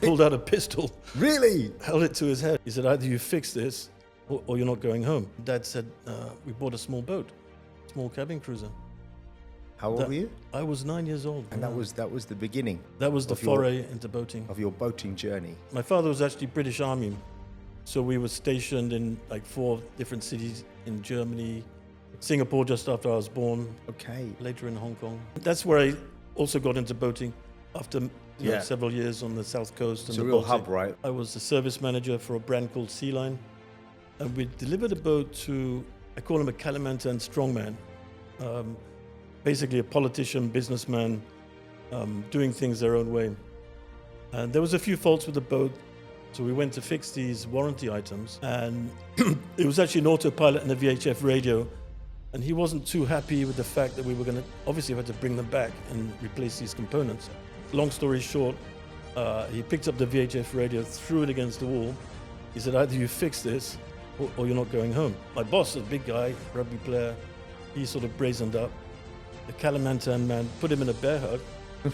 pulled out a pistol, Really? held it to his head. He said, either you fix this or you're not going home. Dad said, we bought a small boat, small cabin cruiser. How old were you? I was 9 years old. And that was the beginning. That was the foray into boating. Of your boating journey. My father was actually British Army. So we were stationed in like 4 different cities in Germany, Singapore just after I was born. Okay. Later in Hong Kong. That's where I also got into boating after several years on the south coast. It's a real hub, right? I was the service manager for a brand called Sea Line. And we delivered a boat to, I call him a Kalimantan strongman. Basically a politician, businessman, doing things their own way. And there was a few faults with the boat. So we went to fix these warranty items, and it was actually an autopilot and a VHF radio, and he wasn't too happy with the fact that we were going to, obviously we had to bring them back and replace these components. Long story short, he picked up the VHF radio, threw it against the wall. He said, either you fix this or you're not going home. My boss, a big guy, rugby player, he sort of brazened up. The Kalimantan man put him in a bear hug.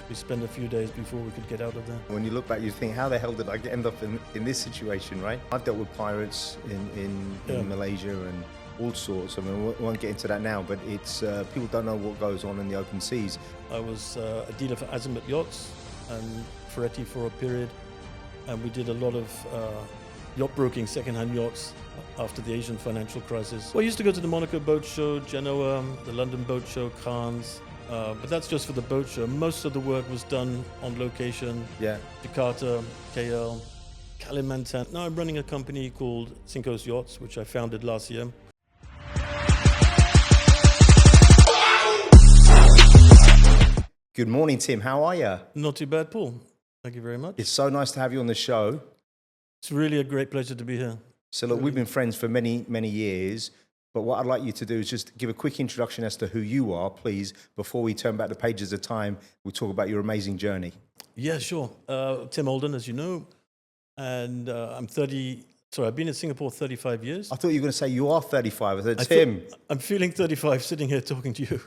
We spent a few days before we could get out of there. When you look back, you think, how the hell did I end up in this situation, right? I've dealt with pirates in Malaysia and all sorts. I mean, we won't get into that now, but it's people don't know what goes on in the open seas. I was a dealer for Azimut Yachts and Ferretti for a period, and we did a lot of yacht broking, second-hand yachts after the Asian financial crisis. Well, I used to go to the Monaco boat show, Genoa, the London boat show, Cannes. But that's just for the boat show. Most of the work was done on location. Yeah. Jakarta, KL, Kalimantan. Now I'm running a company called SingCoast Yachts, which I founded last year. Good morning, Tim. How are you? Not too bad, Paul. Thank you very much. It's so nice to have you on the show. It's really a great pleasure to be here. So look, we've been friends for many, many years. But what I'd like you to do is just give a quick introduction as to who you are, please, before we turn back the pages of time. We'll talk about your amazing journey. Yeah, sure. Tim Alden, as you know, and I'm 30. Sorry, I've been in Singapore 35 years. I thought you were going to say you are 35. I said, Tim. I'm feeling 35 sitting here talking to you.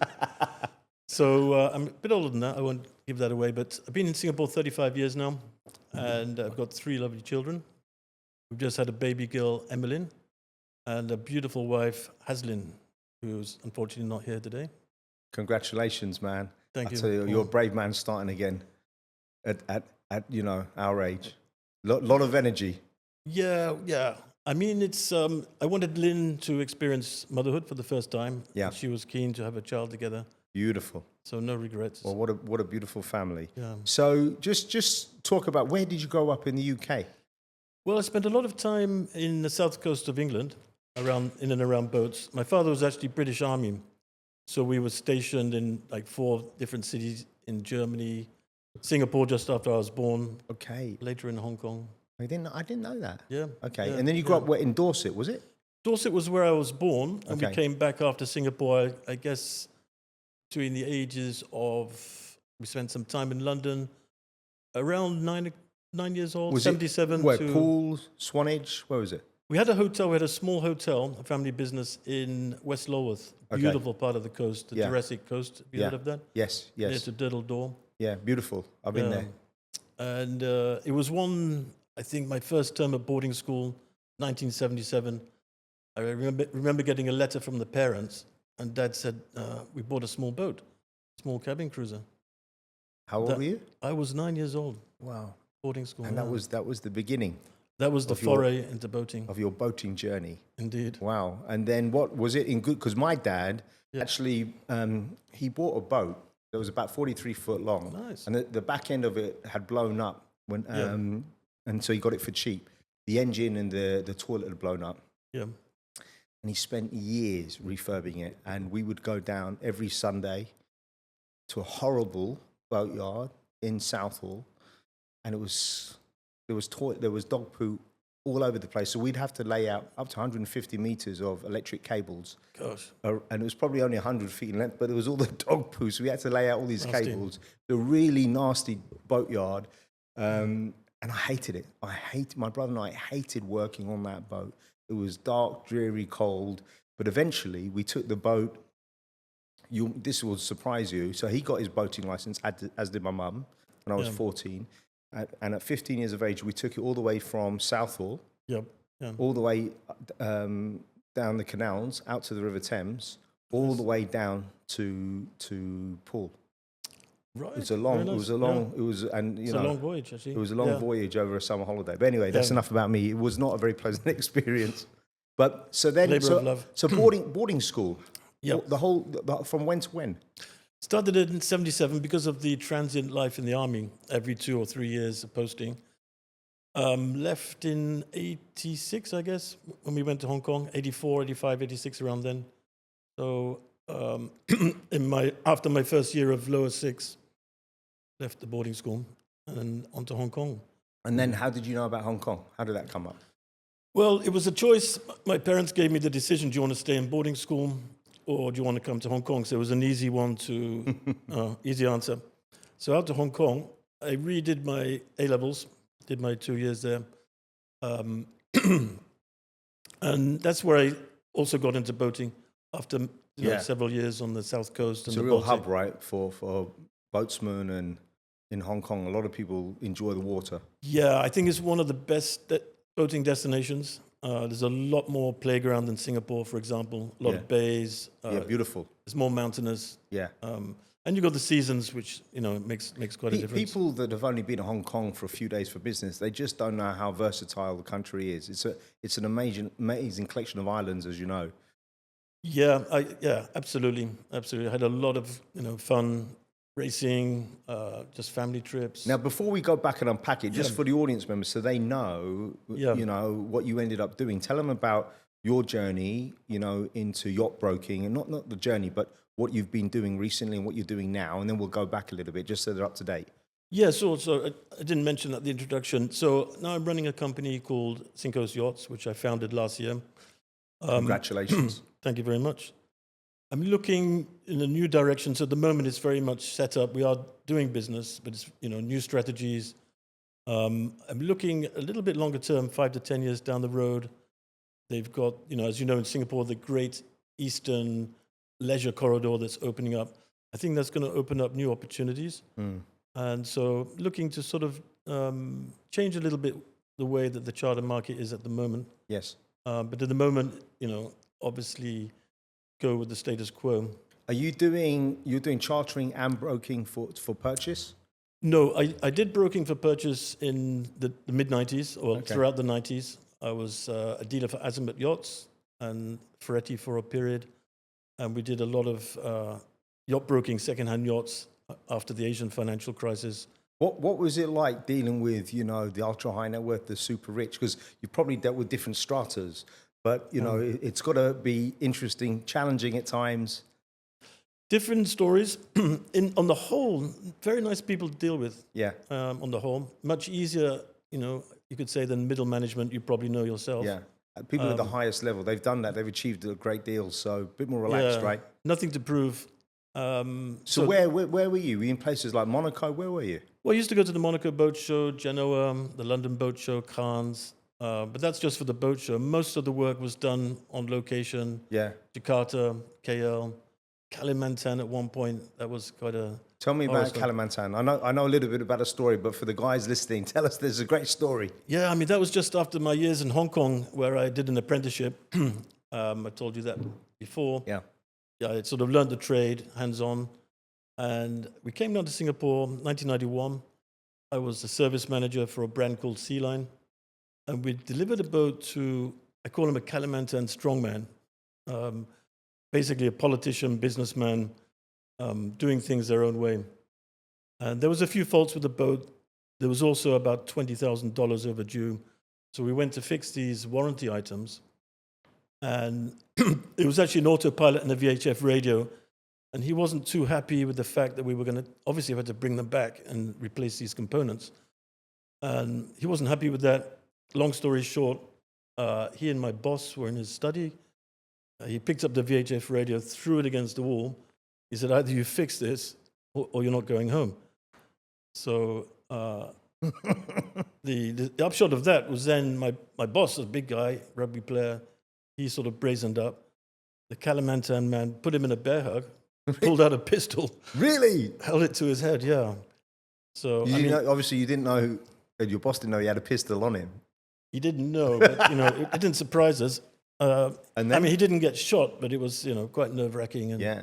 So I'm a bit older than that. I won't give that away. But I've been in Singapore 35 years now, and I've got 3 lovely children. We've just had a baby girl, Emmeline, and a beautiful wife, Haslin, who's unfortunately not here today. Congratulations, man. Thank you. I tell you, you're a brave man starting again at you know, our age. Lot of energy. Yeah. I mean, it's I wanted Lynn to experience motherhood for the first time. Yeah. She was keen to have a child together. Beautiful. So no regrets. Well, what a beautiful family. Yeah. So just talk about, where did you grow up in the UK? Well, I spent a lot of time in the south coast of England, in and around boats. My father was actually British Army, so we were stationed in like 4 different cities in Germany, Singapore just after I was born. Okay. Later in Hong Kong. I didn't know that. Yeah. Okay. Yeah, And then you grew up in Dorset, was it? Dorset was where I was born, and Okay. we came back after Singapore, I guess, between the ages of, we spent some time in London, around 9 years old, Was 77 it, where, to... Poole, Swanage, where was it? We had a hotel, we had a small hotel, a family business in West Lulworth, Okay. beautiful part of the coast, the Yeah. Jurassic Coast. Have you heard of that? Yes. Near to Diddle Door. Yeah, beautiful. I've been there. And it was I think my first term at boarding school, 1977. I remember getting a letter from the parents, and Dad said, we bought a small boat, small cabin cruiser. How old were you? I was 9 years old. Wow. Boarding school. And that was the beginning. That was the of your- foray into boating. Of your boating journey. Indeed. Wow. And then what was it in good? Because my dad actually, he bought a boat that was about 43 foot long. Nice. And the back end of it had blown up when, and so he got it for cheap. The engine and the toilet had blown up. Yeah. And he spent years refurbing it. And we would go down every Sunday to a horrible boatyard in Southall, and there was dog poo all over the place. So we'd have to lay out up to 150 meters of electric cables. Gosh. And it was probably only 100 feet in length, but there was all the dog poo. So we had to lay out all these Nasty. cables. The really nasty boatyard. And I hated it. My brother and I hated working on that boat. It was dark, dreary, cold. But eventually we took the boat. This will surprise you. So he got his boating license, as did my mum, when I was 14. And at 15 years of age, we took it all the way from Southall, Yep. Yeah. all the way down the canals, out to the River Thames, all the way down to Poole. Right. It was a long, Very it was nice. a long, Yeah. it was, and you It's know, a long voyage, actually. it was a long Yeah. voyage over a summer holiday. But anyway, that's Yeah. enough about me. It was not a very pleasant experience. But so then, Labour of love. so boarding school. Yep. From when to when? Started it in 77 because of the transient life in the army, every 2 or 3 years of posting. Left in 86, I guess, when we went to Hong Kong, 84, 85, 86, around then. So after my first year of lower six, left the boarding school and then on to Hong Kong. And then how did you know about Hong Kong? How did that come up? Well, it was a choice. My parents gave me the decision, do you want to stay in boarding school or do you want to come to Hong Kong? So it was an easy one to, easy answer. So out to Hong Kong, I redid my A-levels, did my 2 years there. And that's where I also got into boating after several years on the south coast. It's and a the real Baltic. hub, right, for boatsmen, and in Hong Kong, a lot of people enjoy the water. Yeah, I think it's one of the best boating destinations. There's a lot more playground than Singapore, for example. A lot of bays. Beautiful. It's more mountainous. Yeah. And you've got the seasons, which makes quite a difference. People that have only been to Hong Kong for a few days for business, they just don't know how versatile the country is. It's an amazing collection of islands, as you know. Yeah, absolutely. I had a lot of fun racing, just family trips. Now, before we go back and unpack it, just for the audience members, so they know, what you ended up doing. Tell them about your journey, into yacht broking, and not the journey, but what you've been doing recently and what you're doing now, and then we'll go back a little bit just so they're up to date. Yeah, so I didn't mention at the introduction. So now I'm running a company called SingCoast Yachts, which I founded last year. Congratulations. Thank you very much. I'm looking in a new direction. So at the moment, it's very much set up. We are doing business, but it's new strategies. I'm looking a little bit longer term, 5 to 10 years down the road. They've got, as you know, in Singapore, the Great Eastern Leisure Corridor that's opening up. I think that's going to open up new opportunities. And so looking to sort of change a little bit the way that the charter market is at the moment. Yes. But at the moment, obviously go with the status quo. You're doing chartering and broking for purchase? No, I did broking for purchase in the mid-90s, or throughout the 90s. I was a dealer for Azimuth Yachts and Ferretti for a period. And we did a lot of yacht broking, second-hand yachts after the Asian financial crisis. What was it like dealing with, the ultra-high net worth, the super rich? Because you probably dealt with different stratas, but, it's got to be interesting, challenging at times. Different stories. On the whole, very nice people to deal with. Yeah. On the whole, much easier, you could say, than middle management. You probably know yourself. Yeah. People at the highest level, they've done that. They've achieved a great deal. So a bit more relaxed, right? Nothing to prove. So where were you? Were you in places like Monaco? Where were you? Well, I used to go to the Monaco Boat Show, Genoa, the London Boat Show, Cannes. But that's just for the boat show. Most of the work was done on location. Yeah. Jakarta, KL, Kalimantan at one point. That was quite a... Tell me about Kalimantan. I know a little bit about the story, but for the guys listening, tell us there's a great story. Yeah, that was just after my years in Hong Kong, where I did an apprenticeship. I told you that before. Yeah. Yeah, I sort of learned the trade, hands-on. And we came down to Singapore, 1991. I was the service manager for a brand called Sea Line. And we delivered a boat to, I call him a Kalimantan strongman, basically a politician, businessman, doing things their own way. And there was a few faults with the boat. There was also about $20,000 overdue. So we went to fix these warranty items. And it was actually an autopilot and a VHF radio. And he wasn't too happy with the fact that we were going to, obviously, we had to bring them back and replace these components. And he wasn't happy with that. Long story short, he and my boss were in his study. He picked up the VHF radio, threw it against the wall. He said, either you fix this or you're not going home. So the upshot of that was then my boss, a big guy, rugby player, he sort of brazened up. The Kalimantan man put him in a bear hug, pulled out a pistol. Really? Held it to his head, yeah. So You didn't know, obviously, you didn't know, and your boss didn't know he had a pistol on him. he didn't know, but it didn't surprise us. And then, he didn't get shot, but it was quite nerve-wracking, and yeah,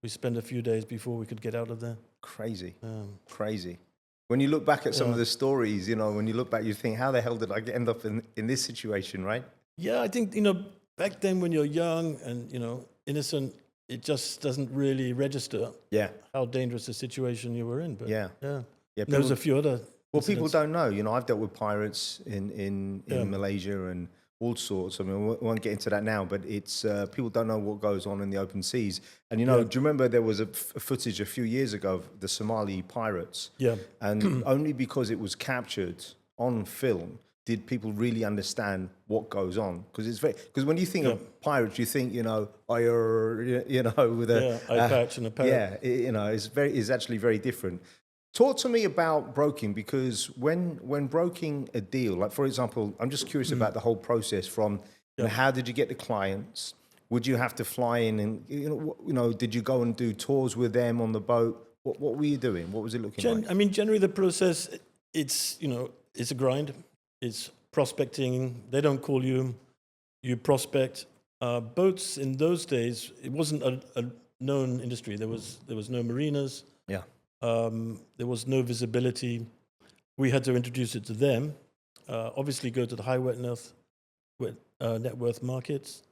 we spent a few days before we could get out of there. crazy. When you look back at some of the stories, when you look back, you think, how the hell did I end up in this situation, right? Yeah, I think back then when you're young and innocent, it just doesn't really register how dangerous a situation you were in. But Yeah. There was a few other. Well, people don't know. I've dealt with pirates in Malaysia and all sorts. I mean, we won't get into that now, but it's people don't know what goes on in the open seas. And do you remember there was a footage a few years ago of the Somali pirates? Yeah. And only because it was captured on film did people really understand what goes on. Because when you think of pirates, you think with a eye patch and a parrot. Yeah, it's actually very different. Talk to me about broking, because when broking a deal, like for example, I'm just curious about the whole process from how did you get the clients? Would you have to fly in and did you go and do tours with them on the boat? What were you doing? What was it looking like? I mean, generally the process it's a grind. It's prospecting. They don't call you, you prospect. Boats in those days, it wasn't a known industry. There was no marinas. Yeah. There was no visibility. We had to introduce it to them. Obviously, go to the high net worth markets,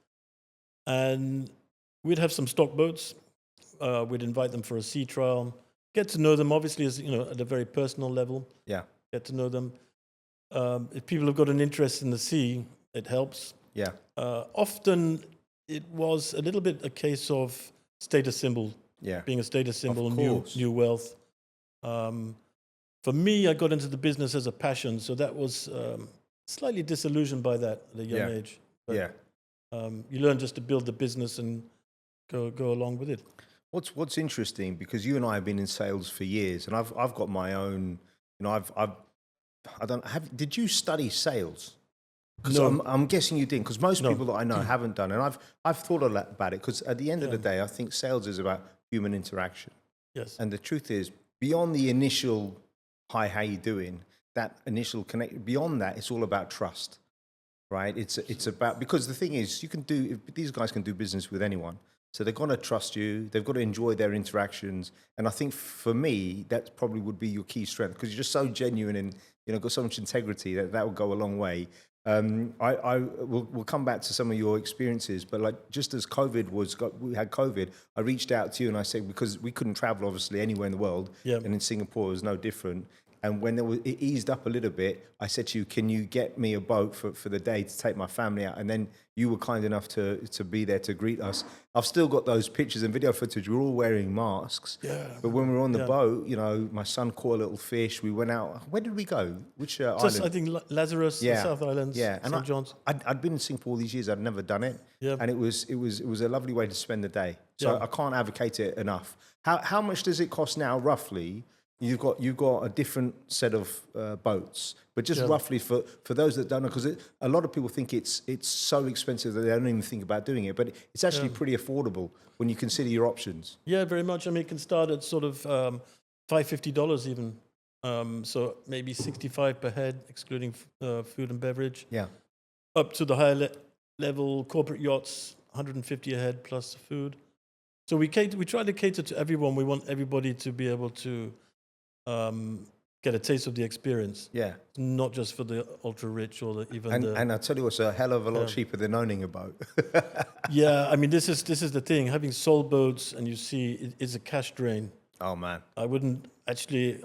and we'd have some stock boats. We'd invite them for a sea trial. Get to know them, obviously, as at a very personal level. Yeah. Get to know them. If people have got an interest in the sea, it helps. Yeah. Often, it was a little bit a case of status symbol. Yeah. Being a status symbol, Of course. new wealth. For me, I got into the business as a passion, so that was slightly disillusioned by that at a young age. But, you learn just to build the business and go along with it. What's interesting, because you and I have been in sales for years, and I've got my own. Did you study sales? Because No. I'm guessing you didn't, because most No. people that I know haven't done, and I've thought a lot about it, because at the end of the day, I think sales is about human interaction. Yes. And the truth is, beyond the initial "hi, how you doing," that initial connect, beyond that, it's all about trust, right? It's about, because the thing is, these guys can do business with anyone, so they've got to trust you. They've got to enjoy their interactions, and I think for me, that probably would be your key strength, because you're just so genuine and got so much integrity that will go a long way. We'll come back to some of your experiences, but like just as we had COVID, I reached out to you and I said, because we couldn't travel obviously anywhere in the world, and in Singapore it was no different. And when it eased up a little bit, I said to you, can you get me a boat for the day to take my family out? And then you were kind enough to be there to greet us. I've still got those pictures and video footage. We're all wearing masks. Yeah. But when we were on the boat, my son caught a little fish. We went out. Where did we go? Which island? I think Lazarus, the South Islands, St. John's. I'd been in Singapore all these years. I'd never done it. Yeah. And it was a lovely way to spend the day. So I can't advocate it enough. How much does it cost now, roughly? You've got a different set of boats, but just roughly for those that don't know, because a lot of people think it's so expensive that they don't even think about doing it, but it's actually pretty affordable when you consider your options. Yeah, very much. I mean, it can start at sort of $550 even, so maybe $65 per head, excluding food and beverage. Yeah. Up to the higher level corporate yachts, $150 a head plus the food. So we try to cater to everyone. We want everybody to be able to get a taste of the experience. Yeah. Not just for the ultra rich or and I tell you, it's a hell of a lot cheaper than owning a boat. Yeah, I mean, this is the thing. Having sold boats, and you see, it's a cash drain. Oh man, I wouldn't actually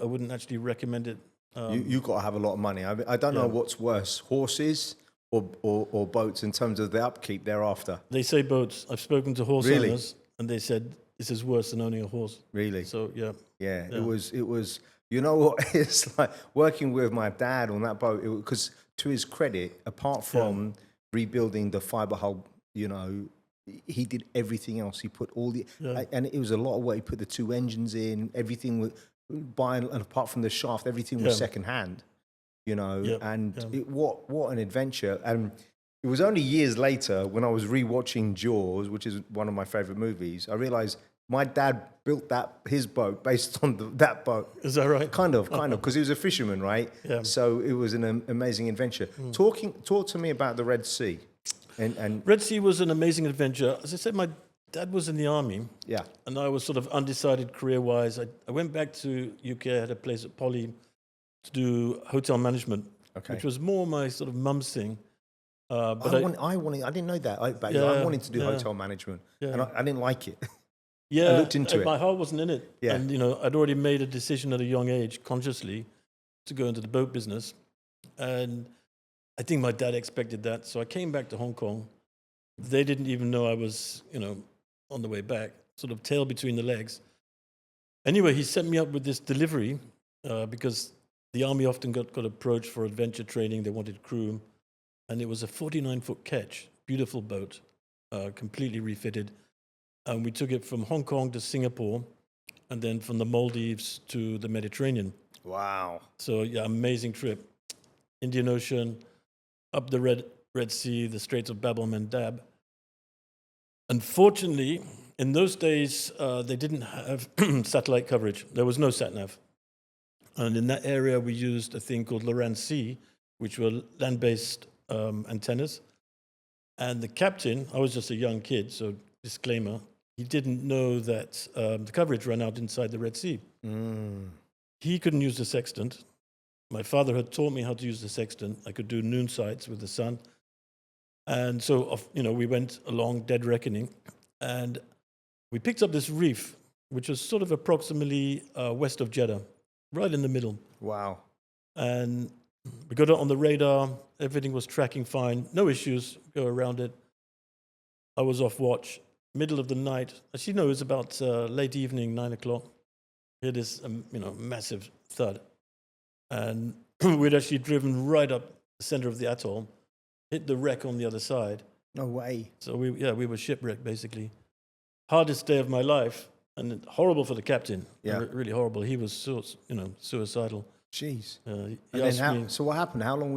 recommend it. You got to have a lot of money. I don't know what's worse, horses or boats in terms of the upkeep thereafter. They say boats. I've spoken to horse Really? owners, and they said this is worse than owning a horse. Really? So yeah. It was. You know what? It's like working with my dad on that boat, because to his credit, apart from rebuilding the fiber hull, he did everything else. He put all the, and it was a lot of work. He put the two engines in, everything was and apart from the shaft, everything was second hand, what an adventure. And it was only years later when I was rewatching Jaws, which is one of my favorite movies, I realized My dad built his boat based on that boat. Is that right? Kind of, because he was a fisherman, right? Yeah. So it was an amazing adventure. Talk to me about the Red Sea. And Red Sea was an amazing adventure. As I said, my dad was in the army. Yeah. And I was sort of undecided career-wise. I went back to UK. I had a place at Poly to do hotel management, which was more my sort of mum's thing. But I didn't know that. I wanted to do hotel management, and I didn't like it. Yeah, I looked into it. My heart wasn't in it. Yeah. And, I'd already made a decision at a young age, consciously, to go into the boat business. And I think my dad expected that. So I came back to Hong Kong. They didn't even know I was, on the way back, sort of tail between the legs. Anyway, he set me up with this delivery because the army often got approached for adventure training. They wanted crew. And it was a 49-foot ketch, beautiful boat, completely refitted. And we took it from Hong Kong to Singapore, and then from the Maldives to the Mediterranean. Wow. So, yeah, amazing trip. Indian Ocean, up the Red Sea, the Straits of Bab el-Mandab. Unfortunately, in those days, they didn't have satellite coverage. There was no sat-nav. And in that area, we used a thing called Loran C, which were land-based antennas. And the captain, I was just a young kid, so disclaimer, he didn't know that the coverage ran out inside the Red Sea. He couldn't use the sextant. My father had taught me how to use the sextant. I could do noon sights with the sun. And so, we went along dead reckoning, and we picked up this reef, which was sort of approximately west of Jeddah, right in the middle. Wow. And we got it on the radar. Everything was tracking fine. No issues. Go around it. I was off watch. Middle of the night. Actually, no, it was about late evening, 9 o'clock. We had this, massive thud. And we'd actually driven right up the center of the atoll, hit the wreck on the other side. No way. So we were shipwrecked, basically. Hardest day of my life, and horrible for the captain. Yeah. Really horrible. He was, suicidal. Jeez. So what happened? How long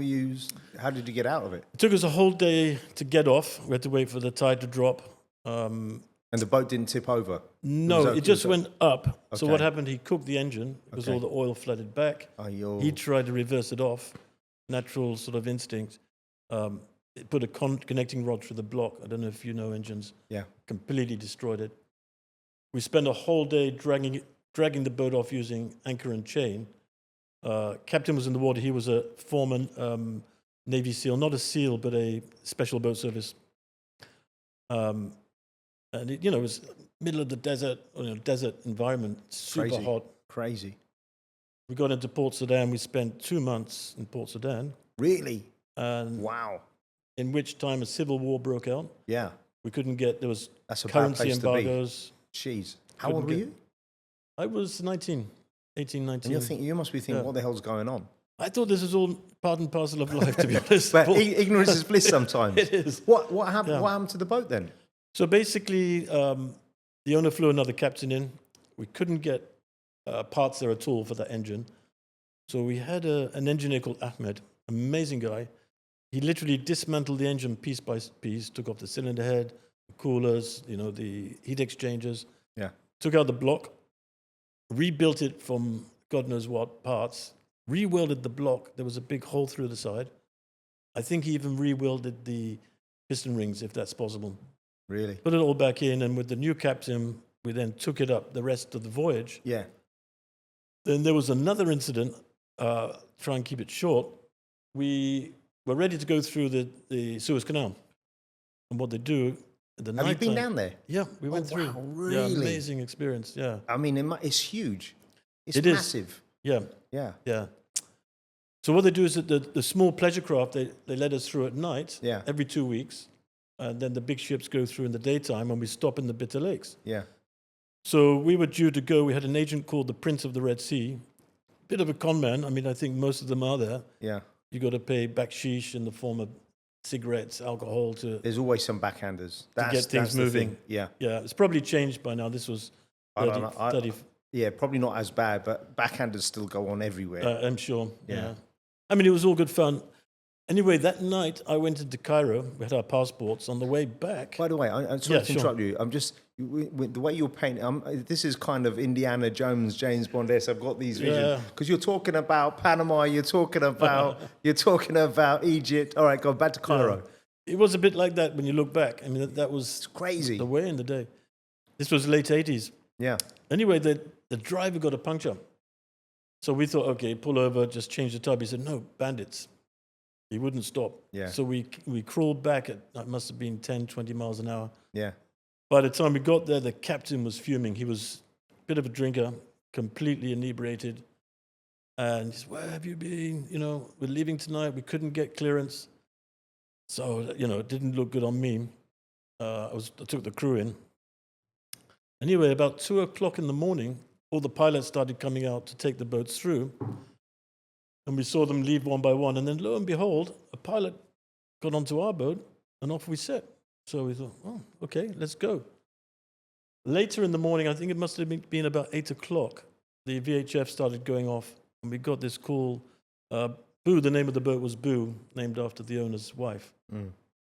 how did you get out of it? It took us a whole day to get off. We had to wait for the tide to drop. And the boat didn't tip over? No, it just went up. Okay. So what happened, he cooked the engine because all the oil flooded back. He tried to reverse it off, natural sort of instinct. It put a connecting rod through the block. I don't know if you know engines. Yeah. Completely destroyed it. We spent a whole day dragging the boat off using anchor and chain. Captain was in the water. He was a former Navy SEAL, not a SEAL, but a special boat service. And it was middle of the desert, desert environment, super hot. Crazy. We got into Port Sudan. We spent 2 months in Port Sudan. Really? And wow. In which time a civil war broke out. Yeah. We couldn't get, there was currency embargoes. Jeez. How old were you? I was 18, 19. And you must be thinking, what the hell's going on? I thought this was all part and parcel of life, to be honest. But ignorance is bliss sometimes. It is. What happened? Yeah. What happened to the boat then? So basically, the owner flew another captain in. We couldn't get parts there at all for that engine. So we had an engineer called Ahmed, amazing guy. He literally dismantled the engine piece by piece, took off the cylinder head, the coolers, the heat exchangers. Yeah. Took out the block, rebuilt it from God knows what parts, re-welded the block. There was a big hole through the side. I think he even re-welded the piston rings, if that's possible. Really? Put it all back in, and with the new captain, we then took it up the rest of the voyage. Yeah. Then there was another incident, try and keep it short. We were ready to go through the Suez Canal. And what they do at the night. Have you been down there? Yeah, we went through. Wow, really? Yeah, amazing experience, yeah. I mean, it's huge. It's it massive. Yeah. Yeah. Yeah. So what they do is that the small pleasure craft, they let us through at night, every 2 weeks. And then the big ships go through in the daytime, and we stop in the Bitter Lakes. Yeah. So we were due to go. We had an agent called the Prince of the Red Sea. Bit of a con man. I mean, I think most of them are there. Yeah. You got to pay backsheesh in the form of cigarettes, alcohol to. There's always some backhanders to get things moving. Yeah. Yeah. It's probably changed by now. This was 30. Yeah, probably not as bad, but backhanders still go on everywhere. I'm sure. Yeah. I mean, it was all good fun. Anyway, that night I went into Cairo. We had our passports. On the way back, By the way, I'm sorry to sure. interrupt you. I'm just the way you're painting. This is kind of Indiana Jones, James Bond-esque. I've got these visions because you're talking about Panama. You're talking about Egypt. All right, go back to Cairo. Yeah. It was a bit like that when you look back. I mean, that was It's crazy. the way in the day. This was late 80s. Yeah. Anyway, the driver got a puncture. So we thought, okay, pull over, just change the tub. He said, no, bandits. He wouldn't stop. Yeah. So we crawled back at, it must have been 10, 20 miles an hour. Yeah. By the time we got there, the captain was fuming. He was a bit of a drinker, completely inebriated. And he said, where have you been? You know, we're leaving tonight. We couldn't get clearance. So, you know, it didn't look good on me. I took the crew in. Anyway, about 2 o'clock in the morning, all the pilots started coming out to take the boats through. And we saw them leave one by one. And then lo and behold, a pilot got onto our boat and off we set. So we thought, oh, okay, let's go. Later in the morning, I think it must have been about 8 o'clock, the VHF started going off. And we got this call. Boo, the name of the boat was Boo, named after the owner's wife.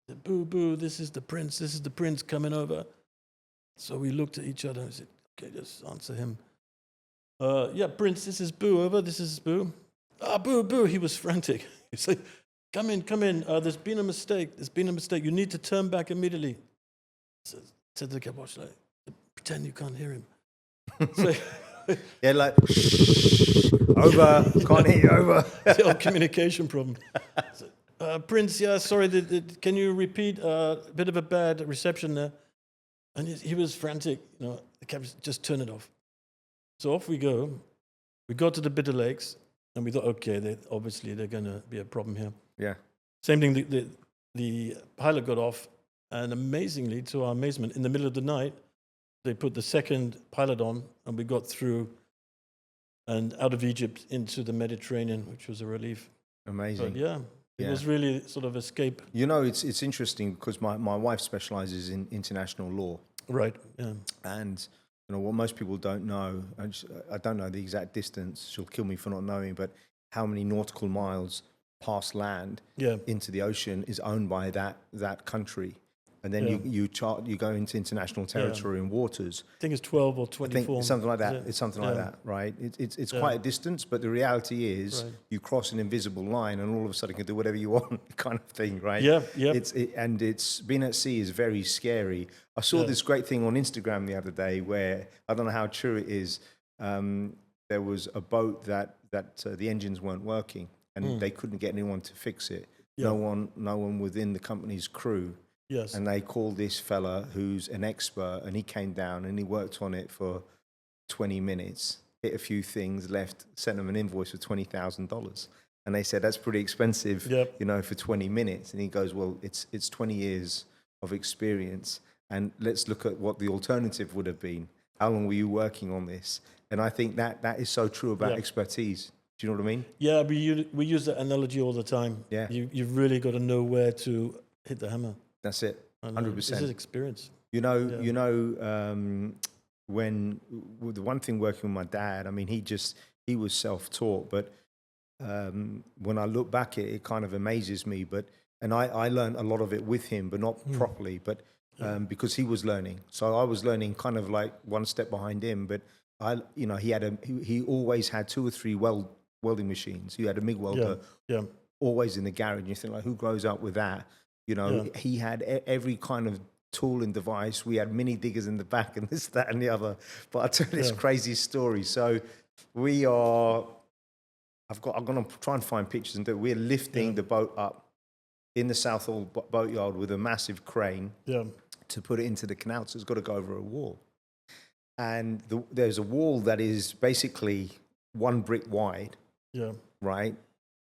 Said, Boo, Boo, this is the prince coming over. So we looked at each other and said, okay, just answer him. Yeah, Prince, this is Boo, over, this is Boo. Boo, Boo, he was frantic. He said, come in, there's been a mistake, you need to turn back immediately. Said to the cab watch, pretend you can't hear him. So, yeah, like, over, can't hear you, over. The old communication problem. So, Prince, yeah, sorry, can you repeat? A bit of a bad reception there. And he was frantic, you know, the cab just turn it off. So off we go. We got to the Bitter Lakes, and we thought, okay, they're going to be a problem here. Yeah. Same thing, the pilot got off, and amazingly, to our amazement, in the middle of the night, they put the second pilot on, and we got through and out of Egypt into the Mediterranean, which was a relief. Amazing. But yeah, it was really sort of escape. You know, it's interesting because my wife specializes in international law. Right, yeah. And you know what most people don't know, I don't know the exact distance, she'll kill me for not knowing, but how many nautical miles past land into the ocean is owned by that country. And then you go into international territory and waters. I think it's 12 or 24. I think something like that. It's something like that, right? It's quite a distance, but the reality is you cross an invisible line and all of a sudden you can do whatever you want, kind of thing, right? Yeah. And it's being at sea is very scary. I saw this great thing on Instagram the other day where, I don't know how true it is, there was a boat that the engines weren't working and they couldn't get anyone to fix it. Yeah. No one within the company's crew. Yes. And they called this fella who's an expert, and he came down and he worked on it for 20 minutes, hit a few things, left, sent them an invoice for $20,000. And they said, that's pretty expensive, you know, for 20 minutes. And he goes, well, it's 20 years of experience. And let's look at what the alternative would have been. How long were you working on this? And I think that is so true about expertise. Do you know what I mean? Yeah, we use that analogy all the time. Yeah. You've really got to know where to hit the hammer. That's it, 100%. This is experience. You know, when the one thing working with my dad, I mean, he was self-taught, but when I look back, it kind of amazes me. And I learned a lot of it with him, but not properly, but because he was learning. So I was learning kind of like one step behind him, but he always had 2 or 3 welding machines. He had a MIG welder, always in the garage. And you think, like, who grows up with that? You know, he had every kind of tool and device. We had mini diggers in the back and this, that, and the other. But I'll tell you this crazy story. So I'm going to try and find pictures and do it. We're lifting the boat up in the Southall boatyard with a massive crane to put it into the canal. So it's got to go over a wall. And there's a wall that is basically 1 brick wide, right?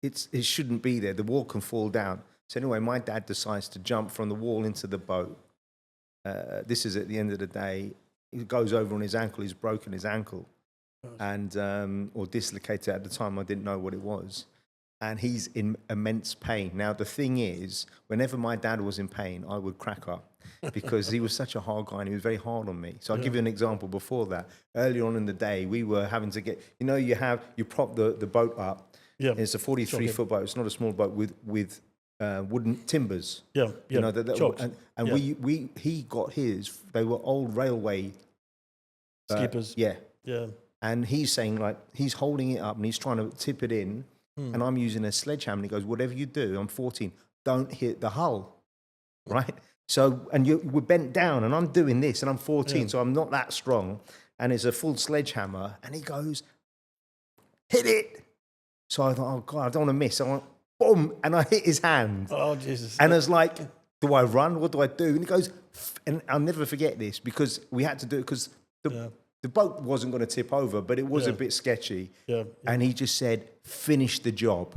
It shouldn't be there. The wall can fall down. So anyway, my dad decides to jump from the wall into the boat. This is at the end of the day. He goes over on his ankle. He's broken his ankle, and or dislocated. At the time, I didn't know what it was, and he's in immense pain. Now the thing is, whenever my dad was in pain, I would crack up because he was such a hard guy and he was very hard on me. So I'll give you an example. Before that, earlier on in the day, we were having to get. You know, you prop the boat up. Yeah. It's a 43-foot boat. It's not a small boat with wooden timbers. Yeah. You know, Choked. and he got his. They were old railway Skippers. Yeah. Yeah. And he's saying, like, he's holding it up and he's trying to tip it in, and I'm using a sledgehammer. And he goes, whatever you do, I'm 14, don't hit the hull, right? So, and we're bent down, and I'm doing this, and I'm 14, so I'm not that strong, and it's a full sledgehammer, and he goes, hit it. So I thought, oh, God, I don't want to miss. I went, boom, and I hit his hand. Oh, Jesus. And I was like, do I run? What do I do? And he goes, and I'll never forget this, because we had to do it, because the boat wasn't going to tip over, but it was a bit sketchy. Yeah. And he just said, finish the job,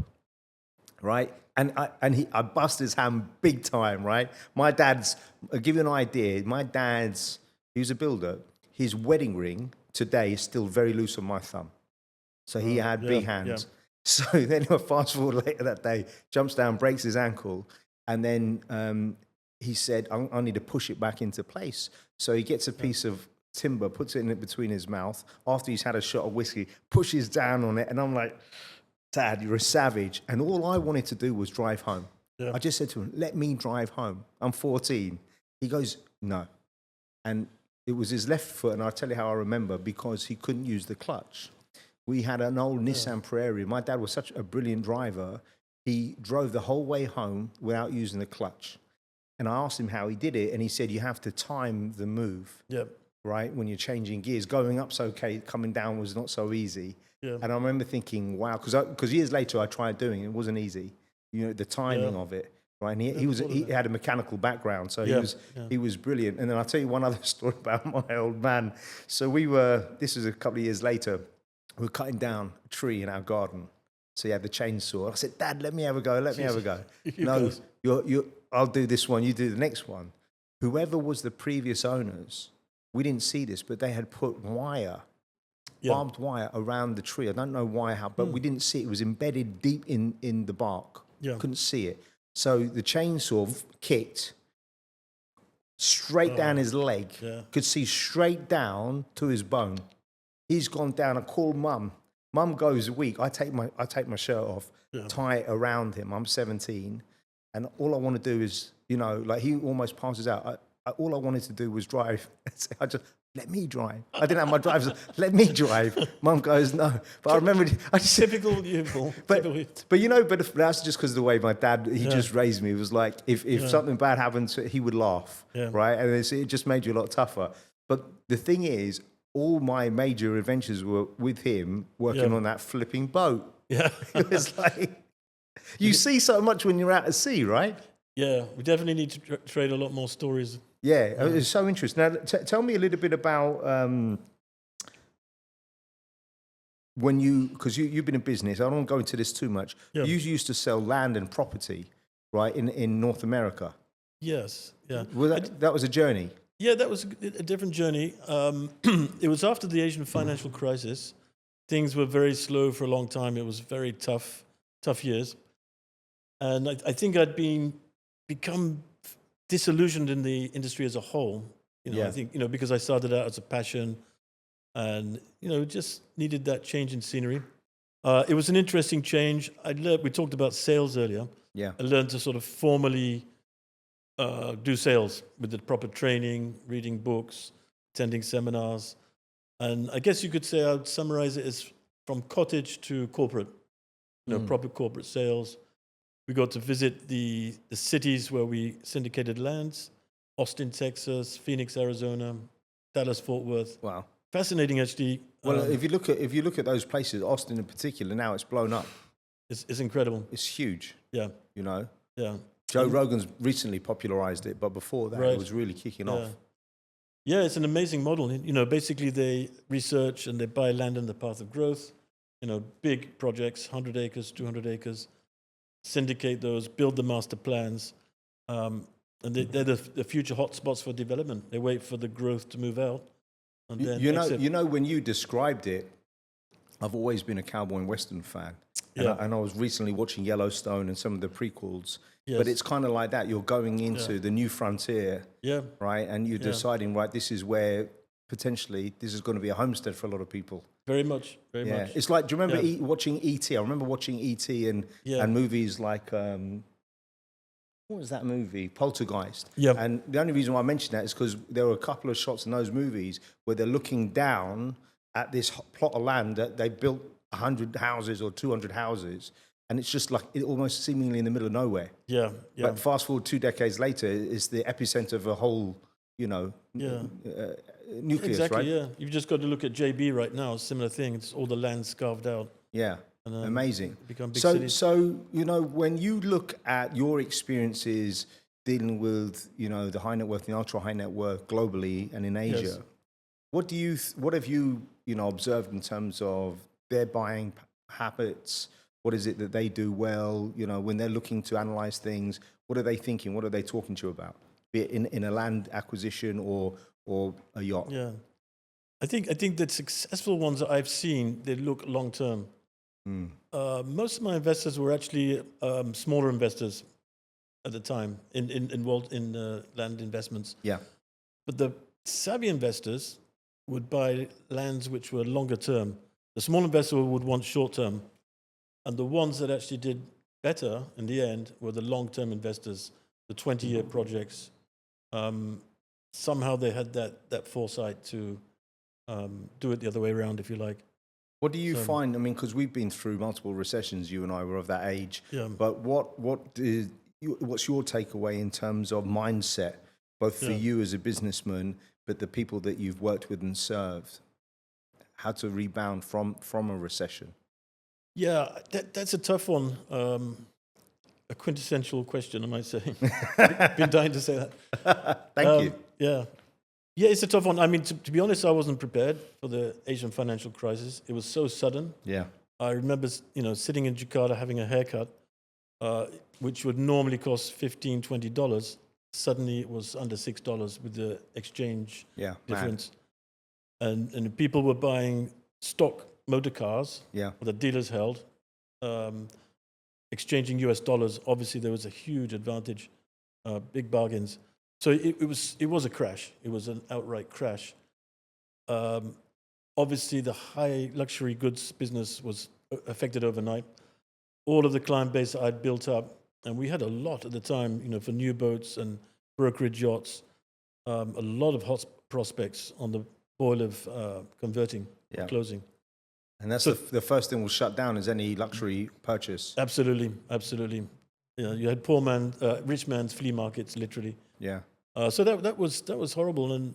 right? And I bust his hand big time, right? My dad's, I'll give you an idea, he was a builder. His wedding ring today is still very loose on my thumb. So he had big hands. Yeah. So then fast forward later that day, jumps down, breaks his ankle, and then he said, I need to push it back into place. So he gets a piece of timber, puts it in between his mouth, after he's had a shot of whiskey, pushes down on it, and I'm like, Dad, you're a savage. And all I wanted to do was drive home. Yeah. I just said to him, let me drive home. I'm 14. He goes, no. And it was his left foot, and I'll tell you how I remember, because he couldn't use the clutch. We had an old Nissan Prairie. My dad was such a brilliant driver. He drove the whole way home without using the clutch. And I asked him how he did it, and he said, you have to time the move. Yep. Right, when you're changing gears. Going up's okay, coming down was not so easy. Yeah. And I remember thinking, wow, because years later I tried doing it, it wasn't easy. You know, the timing of it, right? And he had a mechanical background, so he was brilliant. And then I'll tell you one other story about my old man. So this was a couple of years later, we were cutting down a tree in our garden. So he had the chainsaw. I said, Dad, let me have a go, let me have a go. No, I'll do this one, you do the next one. Whoever was the previous owners, we didn't see this, but they had put barbed wire around the tree. I don't know why, but we didn't see it. It was embedded deep in the bark. Yeah. Couldn't see it. So the chainsaw kicked straight down his leg. Yeah. Could see straight down to his bone. He's gone down. I call Mum. Mum goes weak. I take my shirt off, tie it around him. I'm 17, and all I want to do is, like, he almost passes out. All I wanted to do was drive. I just, let me drive. I didn't have my driver's. Let me drive. Mum goes, no. But I remember, typical you. But that's just because of the way my dad, he just raised me. It was like, if something bad happened, he would laugh, right? And it just made you a lot tougher. But the thing is, all my major adventures were with him working on that flipping boat. Yeah. It was like, you see so much when you're out at sea, right? Yeah, we definitely need to trade a lot more stories. Yeah, it's so interesting. Now, tell me a little bit about because you've been in business. I don't want to go into this too much. Yeah. You used to sell land and property, right, in North America. Yes, yeah. Well, that was a journey. Yeah, that was a different journey. It was after the Asian financial crisis. Things were very slow for a long time. It was very tough years. And I think I'd become disillusioned in the industry as a whole. I think, because I started out as a passion and, just needed that change in scenery. It was an interesting change. We talked about sales earlier. Yeah. I learned to sort of formally do sales with the proper training, reading books, attending seminars. And I guess you could say I would summarize it as from cottage to corporate, proper corporate sales. We got to visit the cities where we syndicated lands: Austin, Texas; Phoenix, Arizona; Dallas, Fort Worth. Wow, fascinating, actually. Well, if you look at those places, Austin in particular, now it's blown up. It's incredible. It's huge. Yeah, Yeah. Joe Rogan's recently popularized it, but before that, it was really kicking off. Yeah, it's an amazing model. Basically they research and they buy land in the path of growth. Big projects, 100 acres, 200 acres. Syndicate those, build the master plans, and they're the future hotspots for development. They wait for the growth to move out, and then exit. When you described it, I've always been a cowboy and western fan, and I was recently watching Yellowstone and some of the prequels. Yes. But it's kind of like that. You're going into the new frontier, right? And you're deciding, right, this is where potentially this is going to be a homestead for a lot of people. Very much, very Yeah, much. it's like, do you remember Yeah. watching E.T.? I remember watching E.T. and movies like, what was that movie? Poltergeist. Yeah. And the only reason why I mention that is because there were a couple of shots in those movies where they're looking down at this plot of land that they built 100 houses or 200 houses, and it's just like almost seemingly in the middle of nowhere. Yeah, yeah. But fast forward 2 decades later, it's the epicenter of a whole, nucleus, Exactly, right? yeah. You've just got to look at JB right now, similar thing. It's all the land scarved out. Yeah, And, amazing. become big So, cities. when you look at your experiences dealing with, the high net worth and ultra high net worth globally and in Asia, Yes. what have you, observed in terms of their buying habits? What is it that they do well? When they're looking to analyze things, what are they thinking? What are they talking to you about? Be it in a land acquisition or a yacht? Yeah. I think the successful ones that I've seen, they look long term. Most of my investors were actually smaller investors at the time in land investments. Yeah. But the savvy investors would buy lands which were longer term. The small investor would want short term. And the ones that actually did better in the end were the long term investors, the 20-year projects. Somehow they had that foresight to do it the other way around, if you like. What do you find? I mean, because we've been through multiple recessions, you and I were of that age. Yeah. But what's your takeaway in terms of mindset, both for you as a businessman, but the people that you've worked with and served? How to rebound from a recession? Yeah, that's a tough one. A quintessential question, I might say. Been dying to say that. Thank you. Yeah. Yeah, it's a tough one. I mean, to be honest, I wasn't prepared for the Asian financial crisis. It was so sudden. Yeah. I remember, sitting in Jakarta having a haircut, which would normally cost $15, $20. Suddenly it was under $6 with the exchange difference. And people were buying stock motor cars that the dealers held, exchanging US dollars. Obviously, there was a huge advantage, big bargains. So it was a crash. It was an outright crash. Obviously, the high luxury goods business was affected overnight. All of the client base that I'd built up, and we had a lot at the time, for new boats and brokerage yachts, a lot of hot prospects on the boil of converting, closing. And that's the first thing will shut down is any luxury purchase. Absolutely, absolutely. Yeah, you had rich man's flea markets, literally. Yeah. So that was horrible, and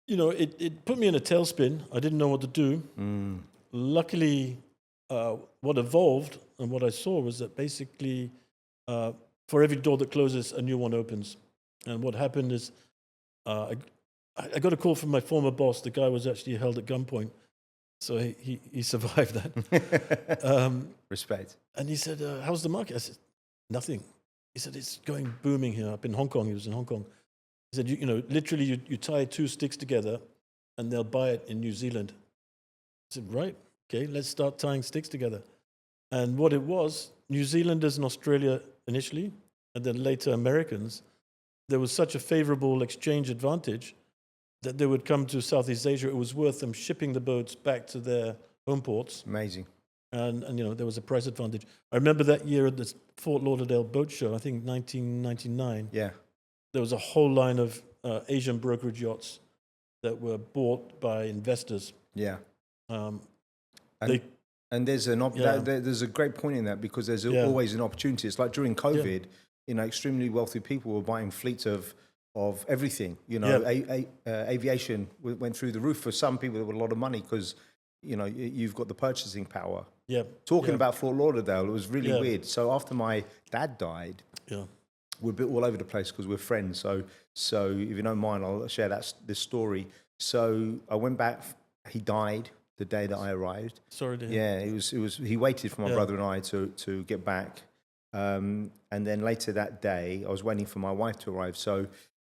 it put me in a tailspin. I didn't know what to do. Luckily, what evolved and what I saw was that basically, for every door that closes, a new one opens. And what happened is, I got a call from my former boss. The guy was actually held at gunpoint, so he survived that. Respect. And he said, "How's the market?" I said, "Nothing." He said, "It's going booming here." Up in Hong Kong, he was in Hong Kong. He said, literally, you tie two sticks together, and they'll buy it in New Zealand. I said, "Right, okay, let's start tying sticks together." And what it was, New Zealanders and Australia initially, and then later Americans, there was such a favorable exchange advantage that they would come to Southeast Asia. It was worth them shipping the boats back to their home ports. Amazing. And there was a price advantage. I remember that year at the Fort Lauderdale boat show, I think 1999. Yeah. There was a whole line of Asian brokerage yachts that were bought by investors. Yeah. Um, and there's there's a great point in that because there's always an opportunity. It's like during COVID, extremely wealthy people were buying fleets of everything. Aviation went through the roof for some people with a lot of money because you've got the purchasing power. Yeah. Talking about Fort Lauderdale, it was really weird. So after my dad died, we're a bit all over the place because we're friends. So if you don't mind, I'll share this story. So I went back. He died the day that I arrived. Sorry to hear. Yeah, it was. He waited for my brother and I to get back, and then later that day, I was waiting for my wife to arrive. So,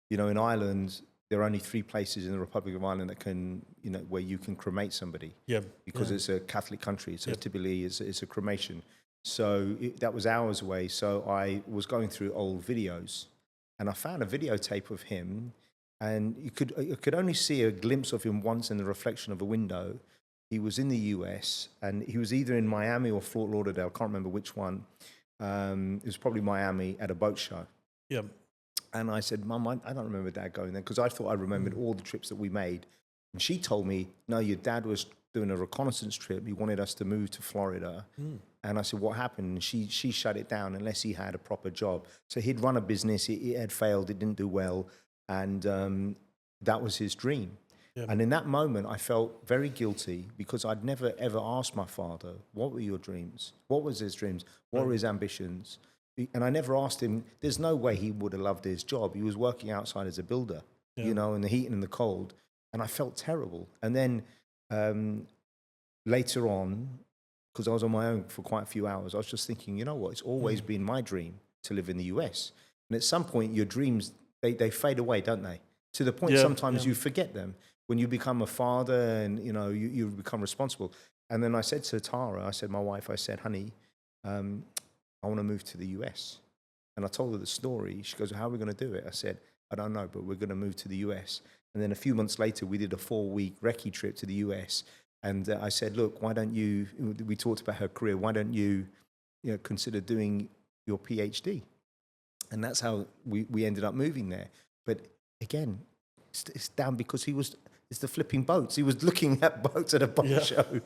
in Ireland, there are only 3 places in the Republic of Ireland that can, where you can cremate somebody. Yeah. Because it's a Catholic country, so typically it's a cremation. So that was hours away. So I was going through old videos, and I found a videotape of him and you could only see a glimpse of him once in the reflection of a window. He was in the US, and he was either in Miami or Fort Lauderdale. I can't remember which one. It was probably Miami at a boat show. Yeah. And I said, Mum, I don't remember Dad going there, because I thought I remembered all the trips that we made. And she told me, no, your dad was doing a reconnaissance trip. He wanted us to move to Florida. And I said, what happened? And she shut it down unless he had a proper job. So he'd run a business. It had failed. It didn't do well. And that was his dream. Yeah. And in that moment, I felt very guilty, because I'd never, ever asked my father, what were your dreams? What was his dreams? What were his ambitions? And I never asked him. There's no way he would have loved his job. He was working outside as a builder, you know, in the heat and in the cold. And I felt terrible. And then later on, because I was on my own for quite a few hours, I was just thinking, you know what? It's always been my dream to live in the US. And at some point, your dreams, they fade away, don't they? To the point sometimes you forget them. When you become a father and, you know, you become responsible. And then I said to Tara, my wife, honey, I want to move to the US. And I told her the story. She goes, how are we going to do it? I said, I don't know, but we're going to move to the US. And then a few months later, we did a 4-week recce trip to the US. And I said, look, why don't you, we talked about her career, why don't you, consider doing your PhD? And that's how we ended up moving there. But again, it's down because it's the flipping boats. He was looking at boats at a boat show.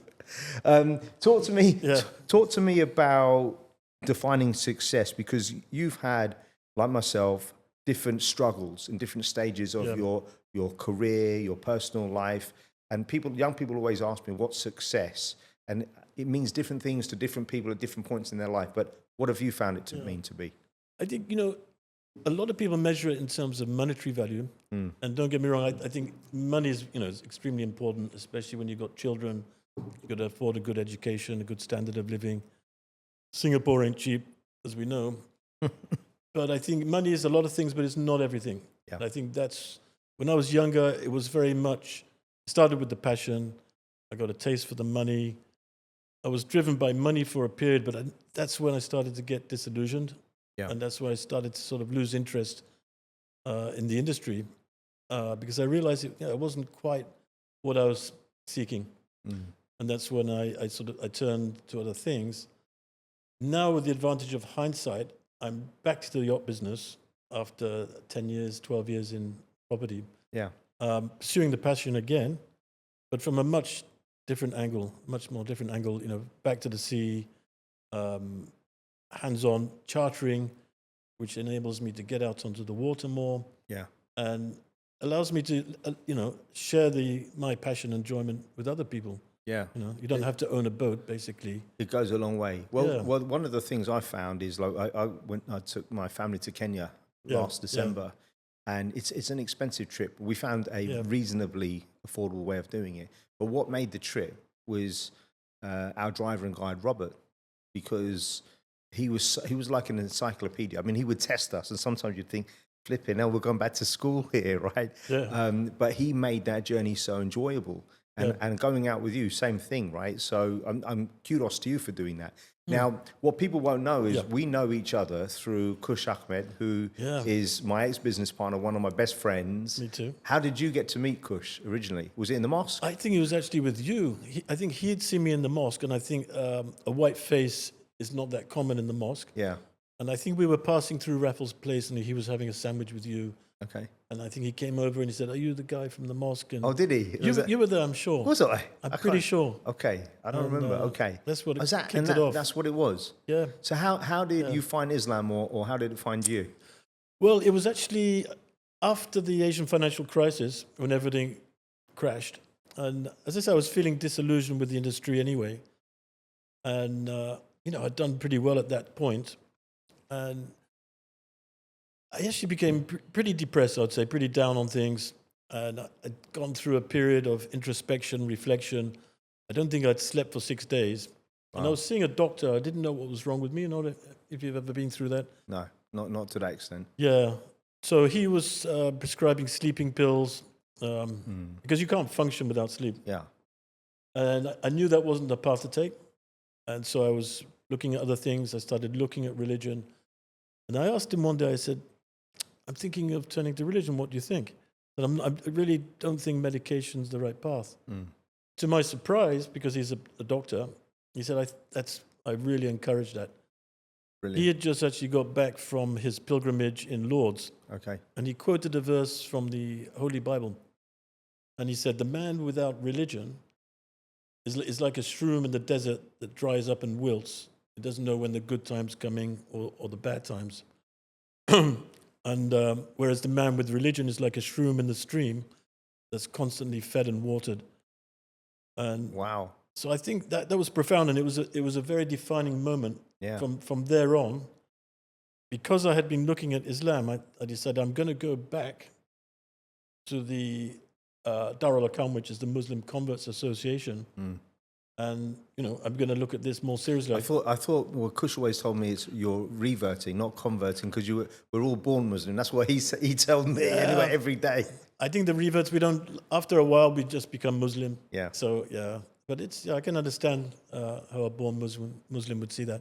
Talk to me about defining success, because you've had, like myself, different struggles in different stages of your career, your personal life. And young people always ask me, what's success? And it means different things to different people at different points in their life. But what have you found it to mean to be? I think, a lot of people measure it in terms of monetary value. And don't get me wrong, I think money is, is extremely important, especially when you've got children. You've got to afford a good education, a good standard of living. Singapore ain't cheap, as we know. But I think money is a lot of things, but it's not everything. Yeah. I think when I was younger, it was very much, started with the passion. I got a taste for the money. I was driven by money for a period, but that's when I started to get disillusioned. Yeah. And that's where I started to sort of lose interest in the industry, because I realized it wasn't quite what I was seeking. And that's when I turned to other things. Now, with the advantage of hindsight, I'm back to the yacht business after 10 years, 12 years in property. Yeah. Pursuing the passion again, but from a much more different angle, back to the sea, hands-on chartering, which enables me to get out onto the water more. Yeah. And allows me to, share my passion and enjoyment with other people. Yeah. You don't have to own a boat, basically. It goes a long way. Well, one of the things I found is, like, I took my family to Kenya last December, and it's an expensive trip. We found a reasonably affordable way of doing it. But what made the trip was our driver and guide, Robert, because he was like an encyclopedia. I mean, he would test us, and sometimes you'd think, flipping, now we're going back to school here, right? Yeah. But he made that journey so enjoyable. And going out with you, same thing, right? So I'm kudos to you for doing that. Now, what people won't know is we know each other through Kush Ahmed, who is my ex-business partner, one of my best friends. Me too. How did you get to meet Kush originally? Was it in the mosque? I think it was actually with you. I think he'd seen me in the mosque, and I think a white face is not that common in the mosque. Yeah. And I think we were passing through Raffles Place, and he was having a sandwich with you. Okay. And I think he came over and he said, "Are you the guy from the mosque?" And did he? You were there, I'm sure. Was I? I'm pretty sure. Okay, I don't remember. Okay. That's what kicked it off. That's what it was? Yeah. So how did you find Islam, or how did it find you? Well, it was actually after the Asian financial crisis, when everything crashed. And as I said, I was feeling disillusioned with the industry anyway. And, I'd done pretty well at that point. And I actually became pretty depressed, I'd say, pretty down on things. And I'd gone through a period of introspection, reflection. I don't think I'd slept for 6 days. Wow. And I was seeing a doctor. I didn't know what was wrong with me. If you've ever been through that. No, not to that extent. Yeah. So he was prescribing sleeping pills because you can't function without sleep. Yeah. And I knew that wasn't the path to take. And so I was looking at other things. I started looking at religion. And I asked him one day, I said, "I'm thinking of turning to religion. What do you think?" But I really don't think medication's the right path. To my surprise, because he's a doctor, he said, I really encourage that. Brilliant. He had just actually got back from his pilgrimage in Lourdes. Okay. And he quoted a verse from the Holy Bible. And he said, the man without religion is like a shroom in the desert that dries up and wilts. It doesn't know when the good time's coming or the bad times. And whereas the man with religion is like a shroom in the stream that's constantly fed and watered. And wow. so I think that was profound, and it was a very defining moment. Yeah. From there on, because I had been looking at Islam, I decided I'm going to go back to the Dar al-Akam, which is the Muslim Converts Association, and I'm going to look at this more seriously. I thought. Well, Kush always told me you're reverting, not converting, because we're all born Muslim. That's what he told me anyway every day. I think the reverts, we don't. After a while, we just become Muslim. Yeah. So but I can understand how a born Muslim would see that.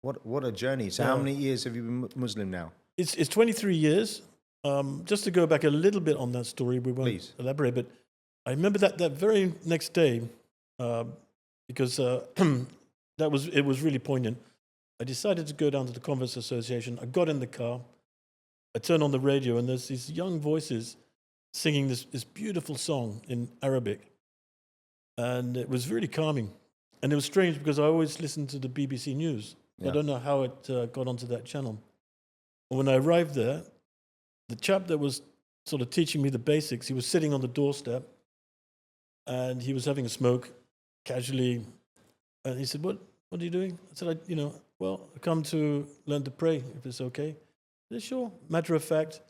What a journey. So how many years have you been Muslim now? It's 23 years. Just to go back a little bit on that story, we won't elaborate, but I remember that very next day, because it was really poignant. I decided to go down to the Converts Association. I got in the car, I turned on the radio, and there's these young voices singing this beautiful song in Arabic. And it was really calming. And it was strange because I always listened to the BBC News. I don't know how it got onto that channel. When I arrived there, the chap that was sort of teaching me the basics, he was sitting on the doorstep and he was having a smoke casually. And he said, what are you doing? I said, I come to learn to pray, if it's okay. He said, sure, matter of fact.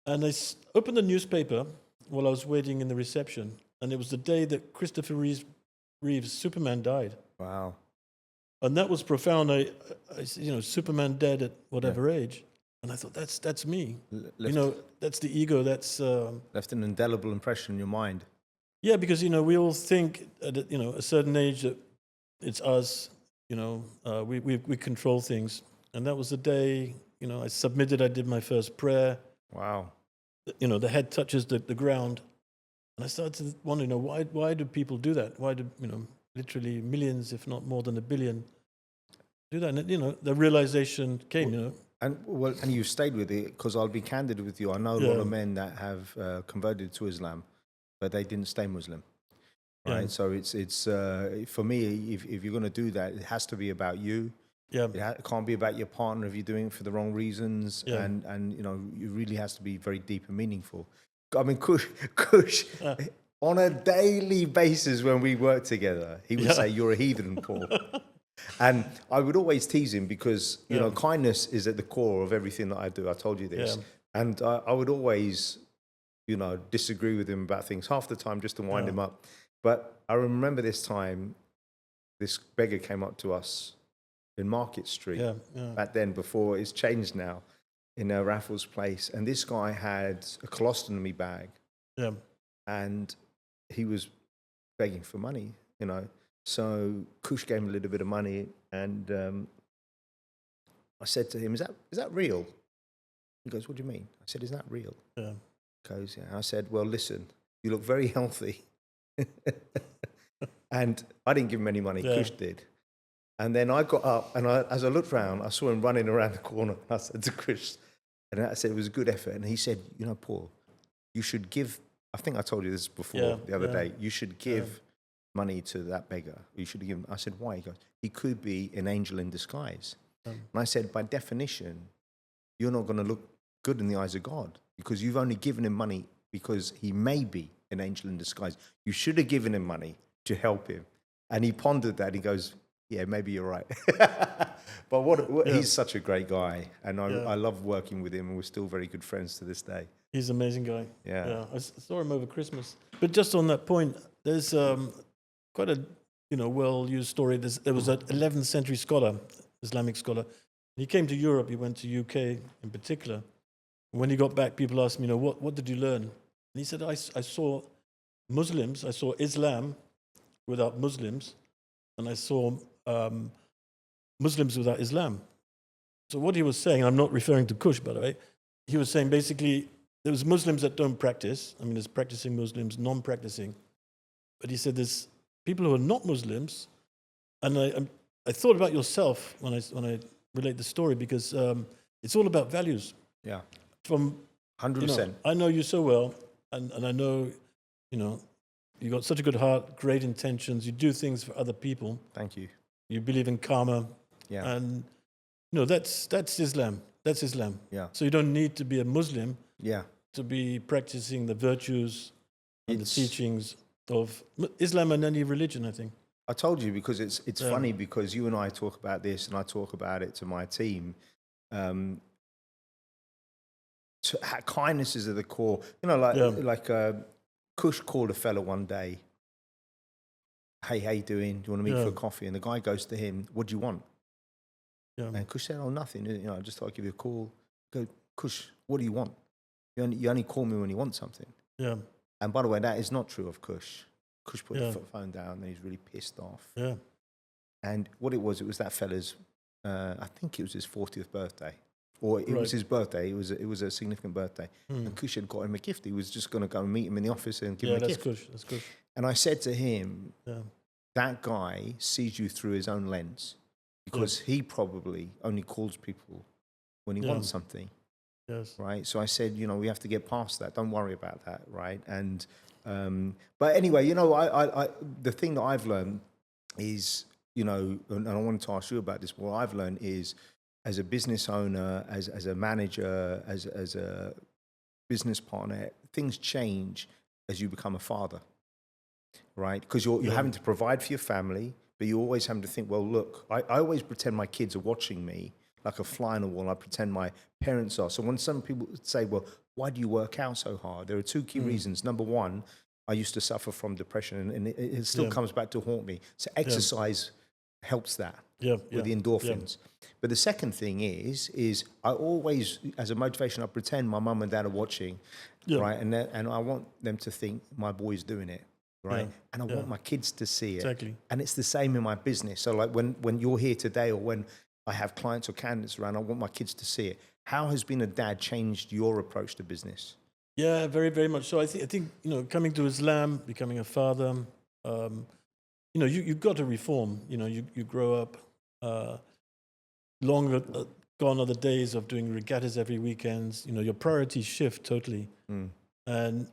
And I opened the newspaper while I was waiting in the reception, and it was the day that Christopher Reeve's Superman died. Wow. And that was profound. I Superman dead at whatever age. And I thought, that's me. That's the ego. That's left an indelible impression in your mind. Yeah, because we all think at a certain age that it's us. We control things. And that was the day. I submitted. I did my first prayer. Wow. The head touches the ground, and I started to wonder, why do people do that? Why do literally millions, if not more than 1 billion, do that? And the realization came. And you stayed with it, because I'll be candid with you. I know a lot of men that have converted to Islam, but they didn't stay Muslim, right? Yeah. So it's for me, if you're going to do that, it has to be about you. Yeah. It can't be about your partner if you're doing it for the wrong reasons, and it really has to be very deep and meaningful. I mean, Kush. On a daily basis when we worked together, he would say, "You're a heathen, Paul." And I would always tease him because, kindness is at the core of everything that I do. I told you this. Yeah. And I would always, disagree with him about things, half the time just to wind him up. But I remember this time, this beggar came up to us in Market Street, back then, before it's changed now, in Raffles Place. And this guy had a colostomy bag. Yeah. And he was begging for money, So Kush gave him a little bit of money, and I said to him, "Is that real?" He goes, "What do you mean?" I said, "Is that real?" Yeah. He goes, "Yeah." I said, "Well, listen, you look very healthy." And I didn't give him any money. Kush did. And then I got up, and as I looked around, I saw him running around the corner. I said to Kush, and I said, "It was a good effort." And he said, "Paul, you should give." I think I told you this before the other day. You should give money to that beggar. You should give him. I said, "Why?" He goes, "He could be an angel in disguise." And I said, "By definition, you're not going to look good in the eyes of God because you've only given him money because he may be an angel in disguise. You should have given him money to help him." And he pondered that. He goes, "Yeah, maybe you're right." But he's such a great guy, and I love working with him, and we're still very good friends to this day. He's an amazing guy. Yeah. I saw him over Christmas. But just on that point, there's quite a well-used story. There was an 11th century scholar, Islamic scholar. He came to Europe. He went to UK in particular. When he got back, people asked him, what did you learn? And he said, I saw Muslims. I saw Islam without Muslims, and I saw Muslims without Islam. So what he was saying, I'm not referring to Kush, by the way, he was saying basically there was Muslims that don't practice. I mean, there's practicing Muslims, non-practicing. But he said there's people who are not Muslims. And I thought about yourself when I relate the story, because it's all about values. Yeah. From 100%. I know you so well, and I know, you got such a good heart, great intentions. You do things for other people. Thank you. You believe in karma. Yeah. And that's Islam. That's Islam. Yeah. So you don't need to be a Muslim Yeah. to be practicing the virtues and the teachings of Islam and any religion, I think. I told you, because it's funny, because you and I talk about this, and I talk about it to my team. Kindness is at the core. Kush called a fella one day. Hey, how you doing? Do you want to meet for a coffee? And the guy goes to him, what do you want? Yeah. And Kush said, oh, nothing. I just thought I'd give you a call. Go, Kush, what do you want? You only call me when you want something. Yeah. And by the way, that is not true of Kush. Kush put the phone down and he's really pissed off. Yeah. And what it was that fella's, I think it was his 40th birthday. Or it was his birthday. It was a significant birthday. And Kush had got him a gift. He was just going to go and meet him in the office and give him a gift. That's Kush. And I said to him, that guy sees you through his own lens, because he probably only calls people when he wants something. Yes. Right. So I said, we have to get past that. Don't worry about that. Right. And but anyway, I the thing that I've learned is, and I wanted to ask you about this. What I've learned is, as a business owner, as a manager, as a business partner, things change as you become a father. Right. Because you're having to provide for your family, but you're always having to think, well, look, I always pretend my kids are watching me like a fly on the wall. I pretend my parents are. So when some people say, well, why do you work out so hard? There are two key reasons. Number one, I used to suffer from depression, and it still comes back to haunt me. So exercise helps that with the endorphins. But the second thing is I always, as a motivation, I pretend my mum and dad are watching, right? And I want them to think my boy's doing it, right? And I want my kids to see it. Exactly. And it's the same in my business. So like when you're here today, or when I have clients or candidates around, I want my kids to see it. How has being a dad changed your approach to business? Yeah, very, very much so. I think coming to Islam, becoming a father, you've got to reform. You grow up. Longer gone are the days of doing regattas every weekend. Your priorities shift totally. And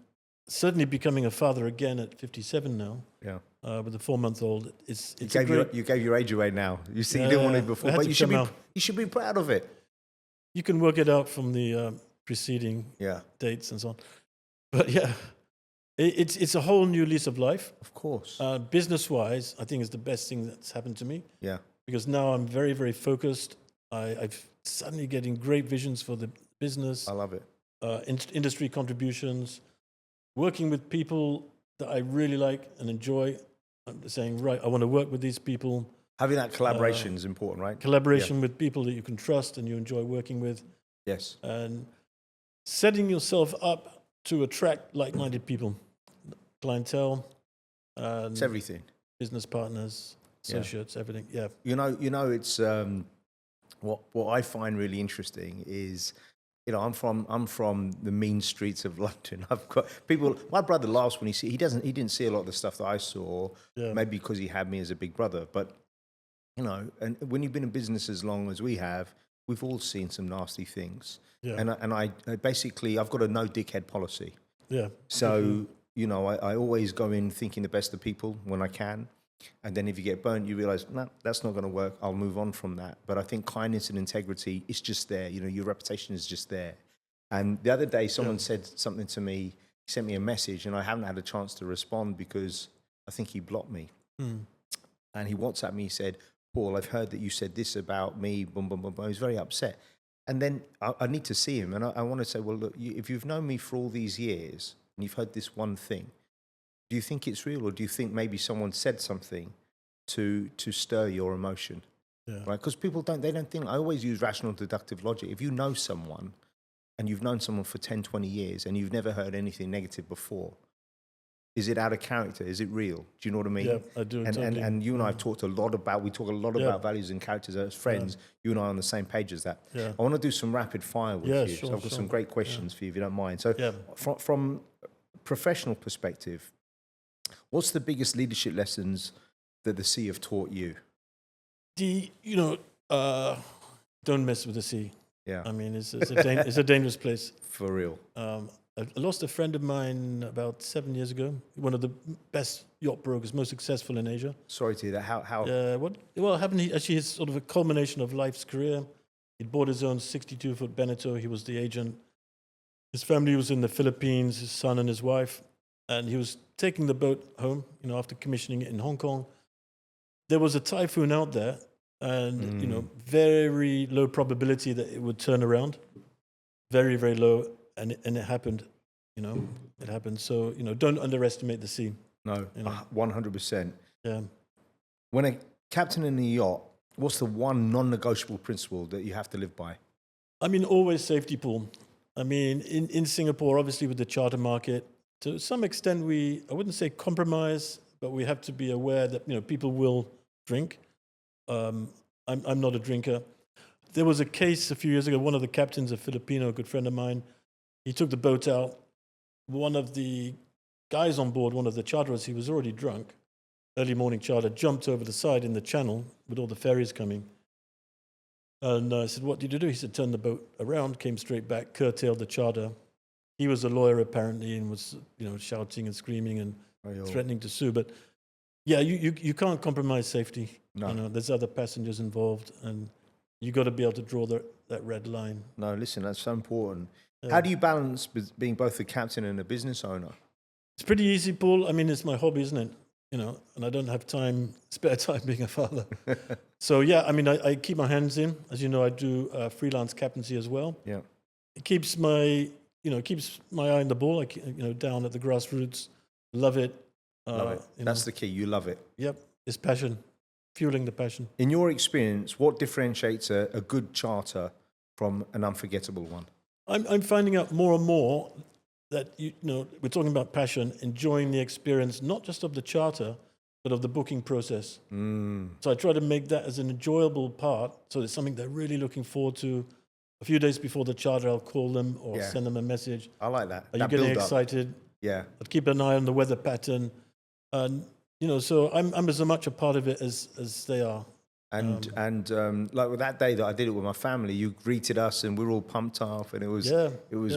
certainly becoming a father again at 57 now. Yeah. With a 4-month-old, you gave your age away now. You see, you didn't want it before, but you should be proud of it. You can work it out from the preceding dates and so on. But it's a whole new lease of life. Of course. Business-wise, I think it's the best thing that's happened to me. Yeah. Because now I'm very, very focused. I'm suddenly getting great visions for the business. I love it. Industry contributions, working with people that I really like and enjoy. I'm saying, right, I want to work with these people. Having that collaboration is important, right? Collaboration with people that you can trust and you enjoy working with. Yes. And setting yourself up to attract like-minded people, clientele. It's everything. Business partners, associates, everything. Yeah. It's what I find really interesting is, I'm from the mean streets of London. I've got people. My brother laughs when he didn't see a lot of the stuff that I saw. Yeah. Maybe because he had me as a big brother. But and when you've been in business as long as we have, we've all seen some nasty things. Yeah. And I basically I've got a no dickhead policy. Yeah. So I always go in thinking the best of people when I can. And then if you get burnt, you realize, no, that's not going to work. I'll move on from that. But I think kindness and integrity is just there. Your reputation is just there. And the other day, someone said something to me, sent me a message, and I haven't had a chance to respond because I think he blocked me. And he WhatsApped me, he said, Paul, I've heard that you said this about me, boom, boom, boom, boom. He was very upset. And then I need to see him. And I want to say, well, look, if you've known me for all these years and you've heard this one thing, do you think it's real, or do you think maybe someone said something to stir your emotion? Yeah. Right? Because people don't think. I always use rational deductive logic. If you know someone and you've known someone for 10, 20 years and you've never heard anything negative before, Is it out of character? Is it real? Do you know what I mean? Yeah, I do. Totally. And you and I have talked a lot about, we talk a lot about values and characters as friends. You and I are on the same page as that. Yeah. I want to do some rapid fire with you. Sure, So I've got some great questions for you, if you don't mind. So from professional perspective, what's the biggest leadership lessons that the sea have taught you? Don't mess with the sea. Yeah. I mean, it's a dangerous place. For real. I lost a friend of mine about 7 years ago. One of the best yacht brokers, most successful in Asia. Sorry to hear that. How? Well, it happened. Actually, it's sort of a culmination of life's career. He'd bought his own 62-foot Beneteau. He was the agent. His family was in the Philippines, his son and his wife. And he was taking the boat home, after commissioning it in Hong Kong. There was a typhoon out there, and, very low probability that it would turn around. Very, very low. And it happened, it happened. So, don't underestimate the sea. No, 100%. Yeah. When a captain in a yacht, what's the one non-negotiable principle that you have to live by? I mean, always safety, Paul. I mean, in Singapore, obviously with the charter market, to some extent I wouldn't say compromise, but we have to be aware that, people will drink. I'm not a drinker. There was a case a few years ago, one of the captains, a Filipino, a good friend of mine, he took the boat out. One of the guys on board, one of the charterers, he was already drunk. Early morning charter, jumped over the side in the channel with all the ferries coming. And I said, what did you do? He said, turn the boat around, came straight back, curtailed the charter. He was a lawyer apparently and was, shouting and screaming and threatening to sue. But yeah, you can't compromise safety. No. There's other passengers involved and you got to be able to draw that red line. No, listen, that's so important. Yeah. How do you balance being both a captain and a business owner? It's pretty easy, Paul. I mean, it's my hobby, isn't it? And I don't have spare time being a father. So yeah, I mean, I keep my hands in. As you know, I do freelance captaincy as well. Yeah. It keeps my eye on the ball. Down at the grassroots. Love it. Love it. That's the key. You love it. Yep. It's passion, fueling the passion. In your experience, what differentiates a good charter from an unforgettable one? I'm finding out more and more that, we're talking about passion, enjoying the experience, not just of the charter, but of the booking process. So I try to make that as an enjoyable part. So it's something they're really looking forward to. A few days before the charter, I'll call them or send them a message. I like that. Are you getting excited? Yeah. I'd keep an eye on the weather pattern. And, so I'm as much a part of it as they are. And like with that day that I did it with my family, you greeted us and we were all pumped up and it was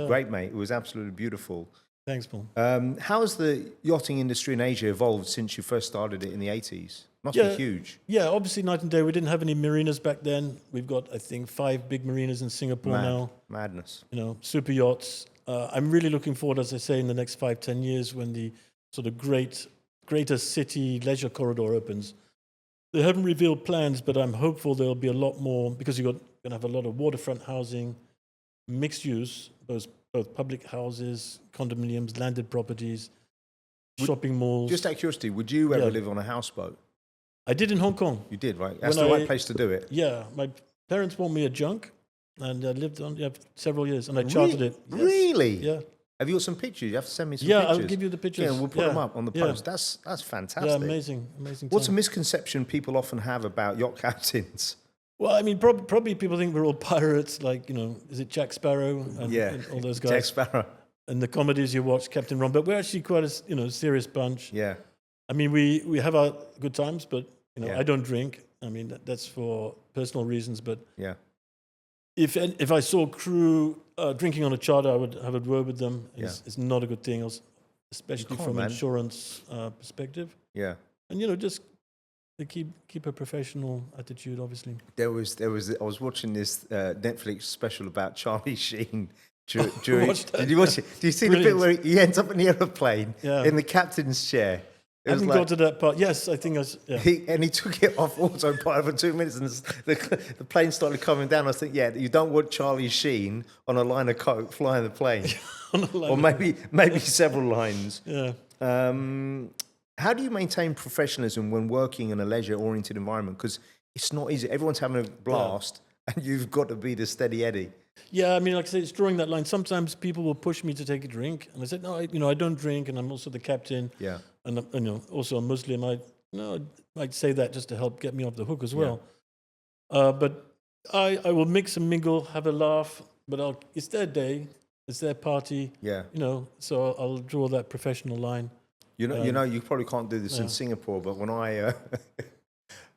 great, mate. It was absolutely beautiful. Thanks, Paul. How has the yachting industry in Asia evolved since you first started it in the 80s? Must be huge. Yeah, obviously night and day. We didn't have any marinas back then. We've got, I think, 5 big marinas in Singapore now. Madness. Super yachts. I'm really looking forward, as I say, in the next 5-10 years when the sort of greater city leisure corridor opens. They haven't revealed plans, but I'm hopeful there'll be a lot more because you're going to have a lot of waterfront housing, mixed use, both public houses, condominiums, landed properties, shopping malls. Just out of curiosity, would you ever live on a houseboat? I did in Hong Kong. You did, right? That's the right place to do it. Yeah. My parents bought me a junk and I lived on several years and I chartered it. Yes. Really? Yeah. Have you got some pictures? You have to send me some pictures. Yeah, I'll give you the pictures. Yeah, we'll put them up on the post. That's fantastic. Yeah, amazing. What's a misconception people often have about yacht captains? Well, I mean, probably people think we're all pirates, like, is it Jack Sparrow and all those guys? Jack Sparrow. And the comedies you watch, Captain Ron, but we're actually quite a serious bunch. Yeah. I mean, we have our good times, but, I don't drink. I mean, that's for personal reasons, but yeah. If I saw crew drinking on a charter, I would have a word with them. It's not a good thing, especially from an insurance perspective. Yeah. And, just to keep a professional attitude, obviously. I was watching this Netflix special about Charlie Sheen. Did you watch it? Do you see the bit where he ends up in the aeroplane in the captain's chair? I haven't got to that part. Yes, I think he took it off autopilot for 2 minutes and the plane started coming down. I was thinking, you don't want Charlie Sheen on a line of coke flying the plane. Or maybe several lines. Yeah. How do you maintain professionalism when working in a leisure-oriented environment? Because it's not easy. Everyone's having a blast and you've got to be the steady Eddie. Yeah, I mean, like I say, it's drawing that line. Sometimes people will push me to take a drink, and I said, no, I don't drink, and I'm also the captain. Yeah. And also a Muslim. I might say that just to help get me off the hook as well. But I will mix and mingle, have a laugh, but it's their day, it's their party. Yeah. So I'll draw that professional line. You probably can't do this in Singapore, but when I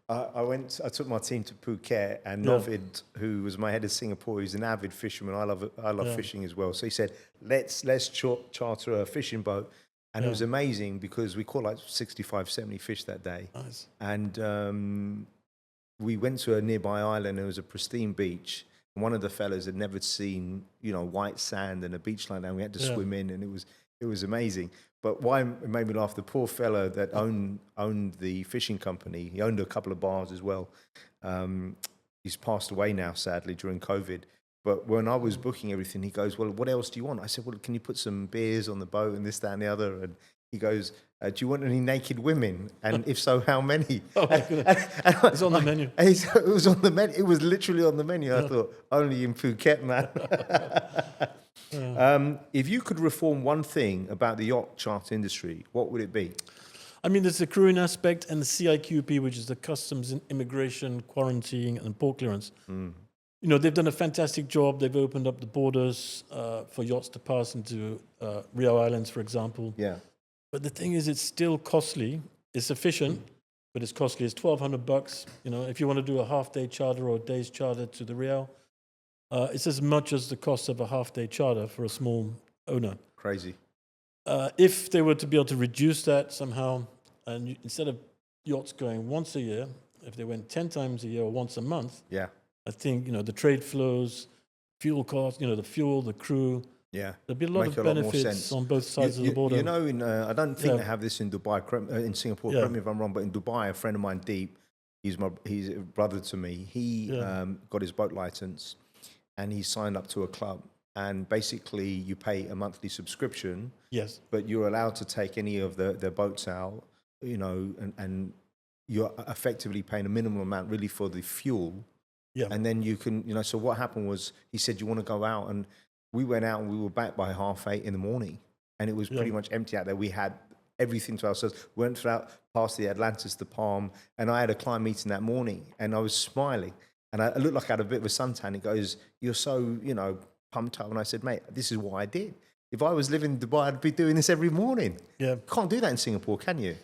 took my team to Phuket, and Novid, who was my head of Singapore, who's an avid fisherman. I love fishing as well. So he said, let's charter a fishing boat. And it was amazing because we caught like 65, 70 fish that day. Nice. And we went to a nearby island. It was a pristine beach. And one of the fellas had never seen, white sand and a beach like that. And we had to swim in, and it was amazing. But why it made me laugh, the poor fella that owned the fishing company, he owned a couple of bars as well. He's passed away now, sadly, during COVID. But when I was booking everything, he goes, well, what else do you want? I said, well, can you put some beers on the boat and this, that, and the other? And he goes, do you want any naked women? And if so, how many? Oh, my goodness. It's on the menu. It was on the menu. It was literally on the menu. I thought, only in Phuket, man. If you could reform one thing about the yacht charter industry, what would it be? I mean, there's the crewing aspect and the CIQP, which is the customs and immigration, quarantine, and port clearance. They've done a fantastic job. They've opened up the borders for yachts to pass into Rio Islands, for example. Yeah. But the thing is, it's still costly. It's efficient, but it's costly. It's $1,200. If you want to do a half-day charter or a day's charter to the Rio, it's as much as the cost of a half-day charter for a small owner. Crazy. If they were to be able to reduce that somehow, and instead of yachts going once a year, if they went 10 times a year or once a month, I think, the trade flows, fuel costs, the fuel, the crew. Yeah. There'd be a lot of benefits on both sides of the border. I don't think they have this in Dubai, in Singapore, correct me if I'm wrong, but in Dubai, a friend of mine, Deep, he's a brother to me. He got his boat license and he signed up to a club. And basically, you pay a monthly subscription. Yes. But you're allowed to take any of their boats out, and you're effectively paying a minimum amount really for the fuel. Yeah. And then you can, so what happened was he said, you want to go out? And we went out and we were back by 8:30 in the morning. And it was pretty much empty out there. We had everything to ourselves. We went past the Atlantis, the Palm. And I had a client meeting that morning and I was smiling. And I looked like I had a bit of a suntan. He goes, you're so, pumped up. And I said, mate, this is what I did. If I was living in Dubai, I'd be doing this every morning. Yeah. Can't do that in Singapore, can you?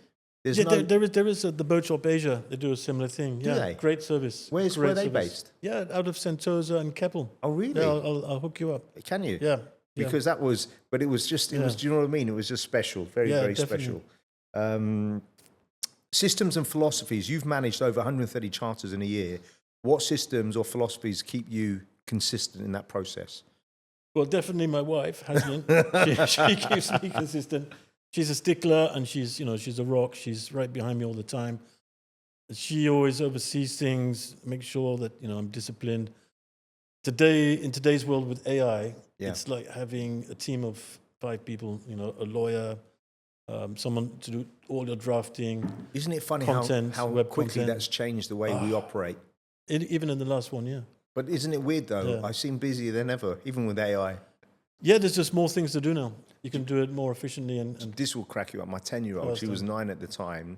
There is the Boat Shop Asia. They do a similar thing. Do they? Great service. Where are they based? Yeah, out of Sentosa and Keppel. Oh, really? Yeah, I'll hook you up. Can you? Yeah. Because that was, but it was just, do you know what I mean? It was just special, very, very definitely. Special. Systems and philosophies. You've managed over 130 charters in a year. What systems or philosophies keep you consistent in that process? Well, definitely my wife, Haslin. she keeps me consistent. She's a stickler and she's a rock. She's right behind me all the time. She always oversees things, makes sure that, I'm disciplined. In today's world with AI, it's like having a team of 5 people, a lawyer, someone to do all your drafting. Isn't it funny content, how quickly that's changed the way we operate? Even in the last one, yeah. But isn't it weird though? I seem busier than ever, even with AI. Yeah, there's just more things to do now. You can do it more efficiently. And this will crack you up. My 10-year-old, she was 9 at the time.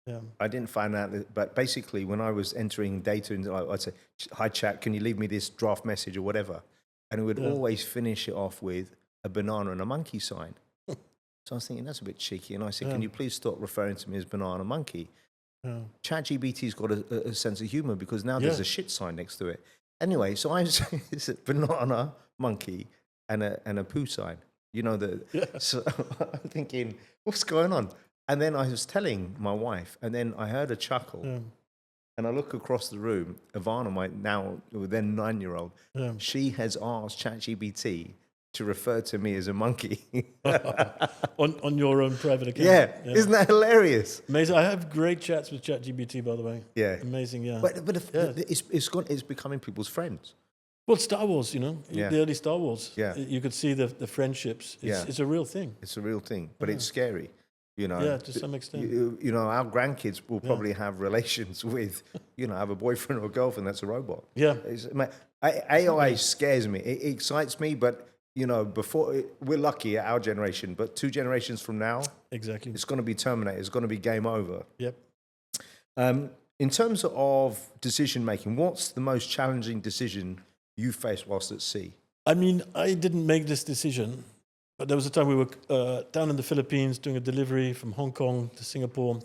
Yeah. I didn't find out that, but basically when I was entering data, I'd say, hi chat, can you leave me this draft message or whatever? And it would always finish it off with a banana and a monkey sign. So I was thinking, that's a bit cheeky. And I said, can you please stop referring to me as banana monkey? ChatGPT's got a sense of humor because now there's a shit sign next to it. Anyway, so I said, it's a banana, monkey, and a poo sign. So I'm thinking, what's going on? And then I was telling my wife, and then I heard a chuckle. And I look across the room, Ivana, my then 9-year-old, she has asked ChatGPT to refer to me as a monkey. on your own private account. Yeah. Isn't that hilarious? Amazing. I have great chats with ChatGPT, by the way. Yeah. Amazing, yeah. But it's becoming people's friends. Well, Star Wars, the early Star Wars. Yeah. You could see the friendships. It's a real thing. It's a real thing, but it's scary. Yeah, to some extent. Our grandkids will probably have relations with, have a boyfriend or a girlfriend that's a robot. Yeah. AI scares me. It excites me, but we're lucky at our generation. But 2 generations from now, Exactly. it's going to be Terminator. It's going to be game over. Yep. In terms of decision making, what's the most challenging decision you faced whilst at sea? I mean, I didn't make this decision, but there was a time we were down in the Philippines doing a delivery from Hong Kong to Singapore.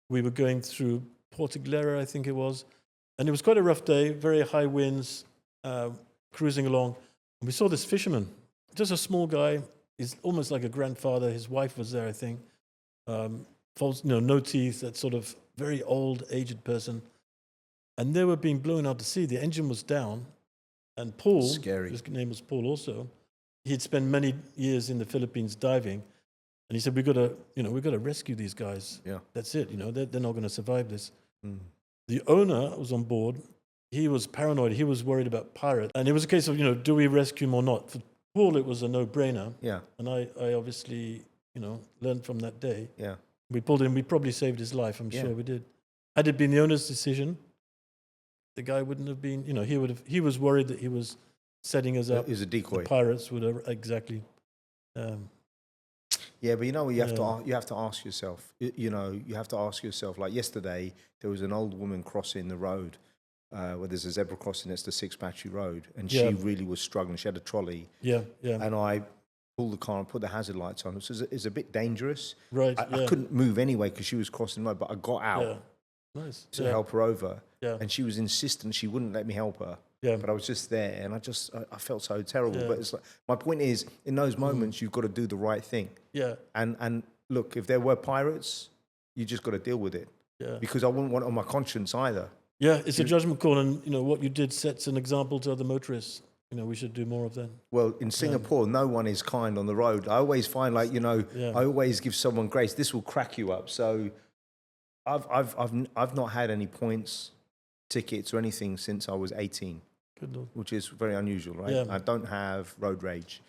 We were going through Port Aguilera, I think it was, and it was quite a rough day, very high winds, cruising along. And we saw this fisherman, just a small guy. He's almost like a grandfather. His wife was there, I think. No teeth, that sort of very old, aged person. And they were being blown out to sea. The engine was down. And Paul, Scary. his name was Paul also, he'd spent many years in the Philippines diving. And he said, we've got to rescue these guys. Yeah. That's it. They're not going to survive this. Mm. The owner was on board. He was paranoid. He was worried about pirates. And it was a case of, do we rescue him or not? For Paul, it was a no-brainer. Yeah. And I obviously, learned from that day. Yeah. We pulled him. We probably saved his life. I'm sure we did. Had it been the owner's decision, the guy wouldn't have been, he was worried that he was setting us up. He was a decoy. The pirates would have, exactly. Yeah, but you have to ask yourself. You have to ask yourself. Like yesterday, there was an old woman crossing the road where there's a zebra crossing. It's the 6 Battery Road, and she really was struggling. She had a trolley. Yeah, yeah. And I pulled the car and put the hazard lights on. It's a bit dangerous. Right. I couldn't move anyway because she was crossing the road, but I got out to help her over. Yeah. And she was insistent. She wouldn't let me help her. Yeah. But I was just there, and I felt so terrible. Yeah. But it's like, my point is, in those moments, you've got to do the right thing. Yeah. And look, if there were pirates, you just got to deal with it. Yeah. Because I wouldn't want it on my conscience either. Yeah, it's a judgment call, and what you did sets an example to other motorists. We should do more of that. Well, in Singapore, no one is kind on the road. I always find, I always give someone grace. This will crack you up. So, I've not had any points, tickets, or anything since I was 18. Good Lord. Which is very unusual, right? Yeah. I don't have road rage.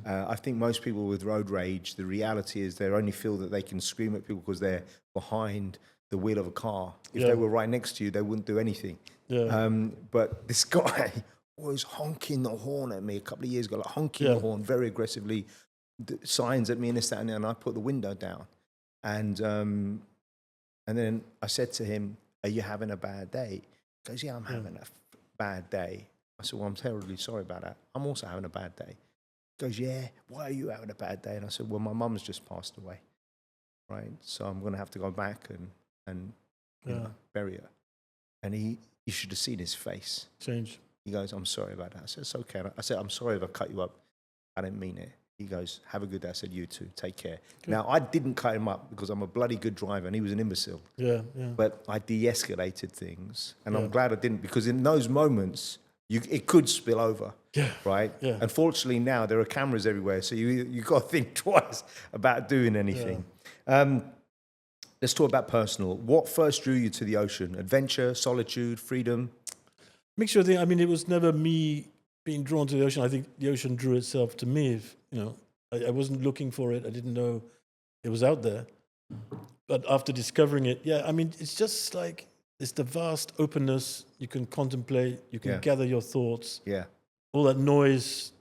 I think most people with road rage, the reality is they only feel that they can scream at people because they're behind the wheel of a car. If they were right next to you, they wouldn't do anything. Yeah. But this guy was honking the horn at me a couple of years ago, honking the horn very aggressively, signs at me and this, that, and I put the window down. And then I said to him, "Are you having a bad day?" He goes, "Yeah, I'm having a bad day." I said, "Well, I'm terribly sorry about that. I'm also having a bad day." He goes, "Yeah, why are you having a bad day?" And I said, "Well, my mum's just passed away, right? So I'm going to have to go back and bury her." And you should have seen his face. Change. He goes, "I'm sorry about that." I said, "It's okay." I said, "I'm sorry if I cut you up. I didn't mean it." He goes, "Have a good day." I said, "You too. Take care." Good. Now, I didn't cut him up because I'm a bloody good driver and he was an imbecile. Yeah, yeah. But I de-escalated things. And I'm glad I didn't, because in those moments, it could spill over. Yeah. Right? Yeah. Unfortunately, now there are cameras everywhere, so you got to think twice about doing anything. Yeah. Let's talk about personal. What first drew you to the ocean? Adventure, solitude, freedom? Mixture of things. I mean, it was never me being drawn to the ocean. I think the ocean drew itself to me. I wasn't looking for it. I didn't know it was out there. But after discovering it, it's just like, it's the vast openness. You can contemplate, you can gather your thoughts. Yeah. All that noise,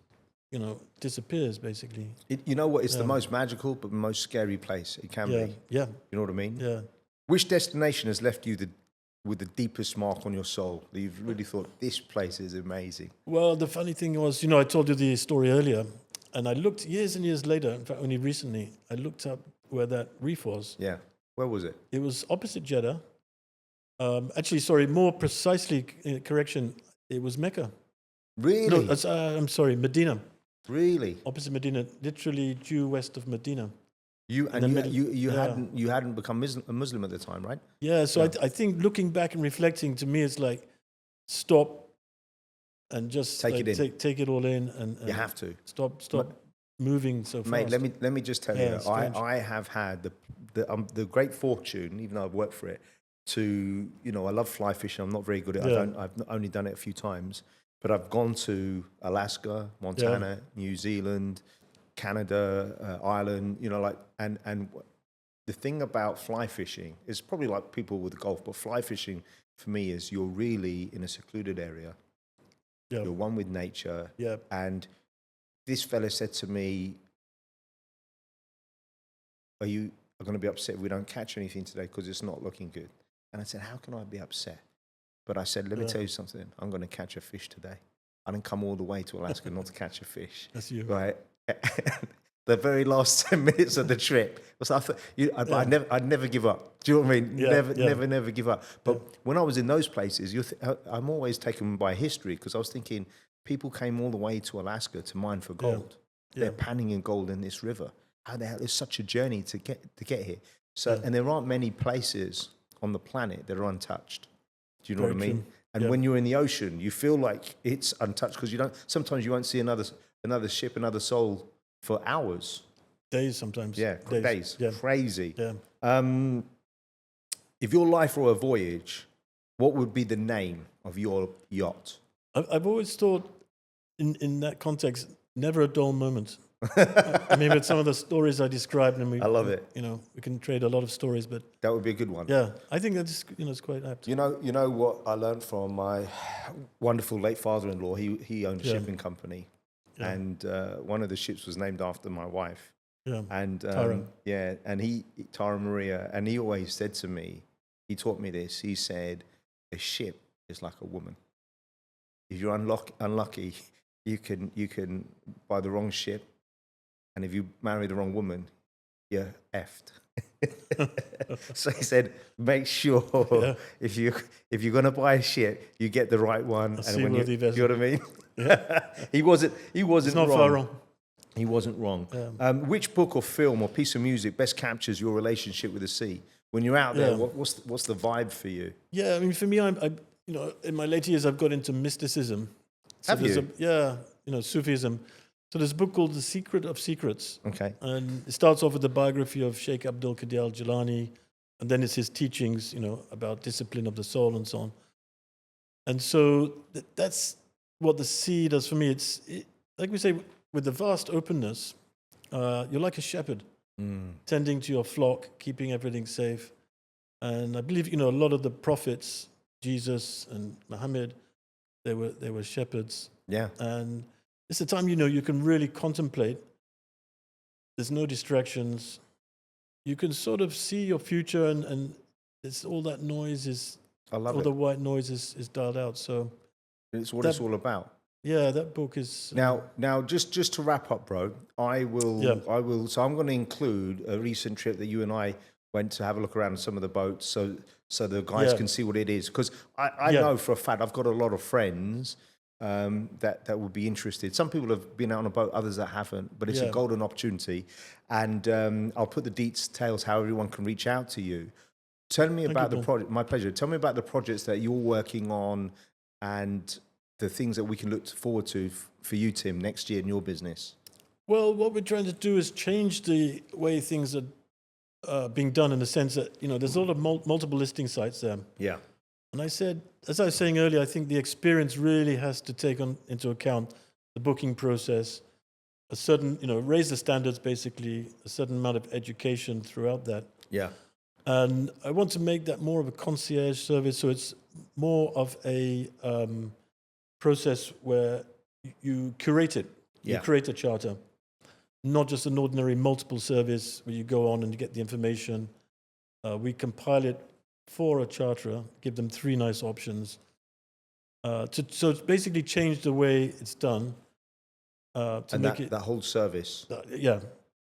disappears, basically. You know what? It's the most magical but most scary place it can be. Yeah. You know what I mean? Yeah. Which destination has left you with the deepest mark on your soul that you've really thought, this place is amazing? Well, the funny thing was, I told you the story earlier, and I looked years and years later, in fact, only recently, I looked up where that reef was. Yeah. Where was it? It was opposite Jeddah. More precisely, correction, it was Mecca. Really? No, I'm sorry, Medina. Really? Opposite Medina, literally due west of Medina. You hadn't become a Muslim at the time, right? Yeah, so I think looking back and reflecting, to me, it's like, stop and just take it all in, and you have to stop moving so fast. Mate, let me just tell you, I have had the great fortune, even though I've worked for it, to I love fly fishing. I'm not very good at it. I've only done it a few times, but I've gone to Alaska, Montana, New Zealand, Canada, Ireland, and the thing about fly fishing is probably like people with golf, but fly fishing for me is you're really in a secluded area. Yeah. You're one with nature. Yeah. And this fella said to me, are you going to be upset if we don't catch anything today because it's not looking good? And I said, how can I be upset? But I said, let me tell you something. I'm going to catch a fish today. I didn't come all the way to Alaska not to catch a fish. That's you. Right? The very last 10 minutes of the trip, I'd never give up. Do you know what I mean? Never give up. But when I was in those places, I'm always taken by history, because I was thinking people came all the way to Alaska to mine for gold. They're panning in gold in this river. How the hell is such a journey to get here? So, and there aren't many places on the planet that are untouched. Do you know what I mean? True. And when you're in the ocean, you feel like it's untouched, because sometimes you won't see another ship, another soul for hours. Days sometimes. Yeah, days. Yeah. Crazy. Yeah. If your life were a voyage, what would be the name of your yacht? I've always thought in that context, never a dull moment. I mean, with some of the stories I described, and I love it. You know, we can trade a lot of stories, but That would be a good one. yeah, I think that's, it's quite apt. You know what I learned from my wonderful late father-in-law. He owned a shipping company, and one of the ships was named after my wife. Yeah. And Tara. and Tara Maria, and he always said to me, he taught me this. He said, a ship is like a woman. If you're unlucky, you can buy the wrong ship, and if you marry the wrong woman, you're effed. So he said, make sure if you're gonna buy a ship, you get the right one. And when you know what I mean? Yeah. he wasn't It's not wrong. far wrong. He wasn't wrong. Yeah. Which book or film or piece of music best captures your relationship with the sea? When you're out there, what's the vibe for you? Yeah, I mean, for me, I in my later years, I've got into mysticism. So Have you? Sufism. So there's a book called The Secret of Secrets. Okay. And it starts off with the biography of Sheikh Abdul Qadir al-Jilani, and then it's his teachings, about discipline of the soul and so on. And so that's what the sea does for me. Like we say, with the vast openness, you're like a shepherd, tending to your flock, keeping everything safe. And I believe, a lot of the prophets, Jesus and Muhammad, they were shepherds. Yeah. And it's a time, you can really contemplate. There's no distractions. You can sort of see your future, and it's all that noise is, I love all it. the white noise is dialed out. So It's what it's all about. yeah, that book is... Now, just to wrap up, bro, I will. So I'm going to include a recent trip that you and I went to have a look around some of the boats, so the guys can see what it is. Because I know for a fact I've got a lot of friends that would be interested. Some people have been out on a boat, others that haven't. But it's a golden opportunity, and I'll put the details how everyone can reach out to you. Tell me about the project. My pleasure. Tell me about the projects that you're working on, and the things that we can look forward to for you, Tim, next year in your business. Well, what we're trying to do is change the way things are being done, in the sense that, there's a lot of multiple listing sites there. Yeah. And I said, as I was saying earlier, I think the experience really has to take into account the booking process, a certain, raise the standards, basically, a certain amount of education throughout that. Yeah. And I want to make that more of a concierge service, so it's more of a process where you curate it. You create a charter, not just an ordinary multiple service where you go on and you get the information. We compile it for a charterer, give them 3 nice options. So it's basically change the way it's done. To make it that whole service.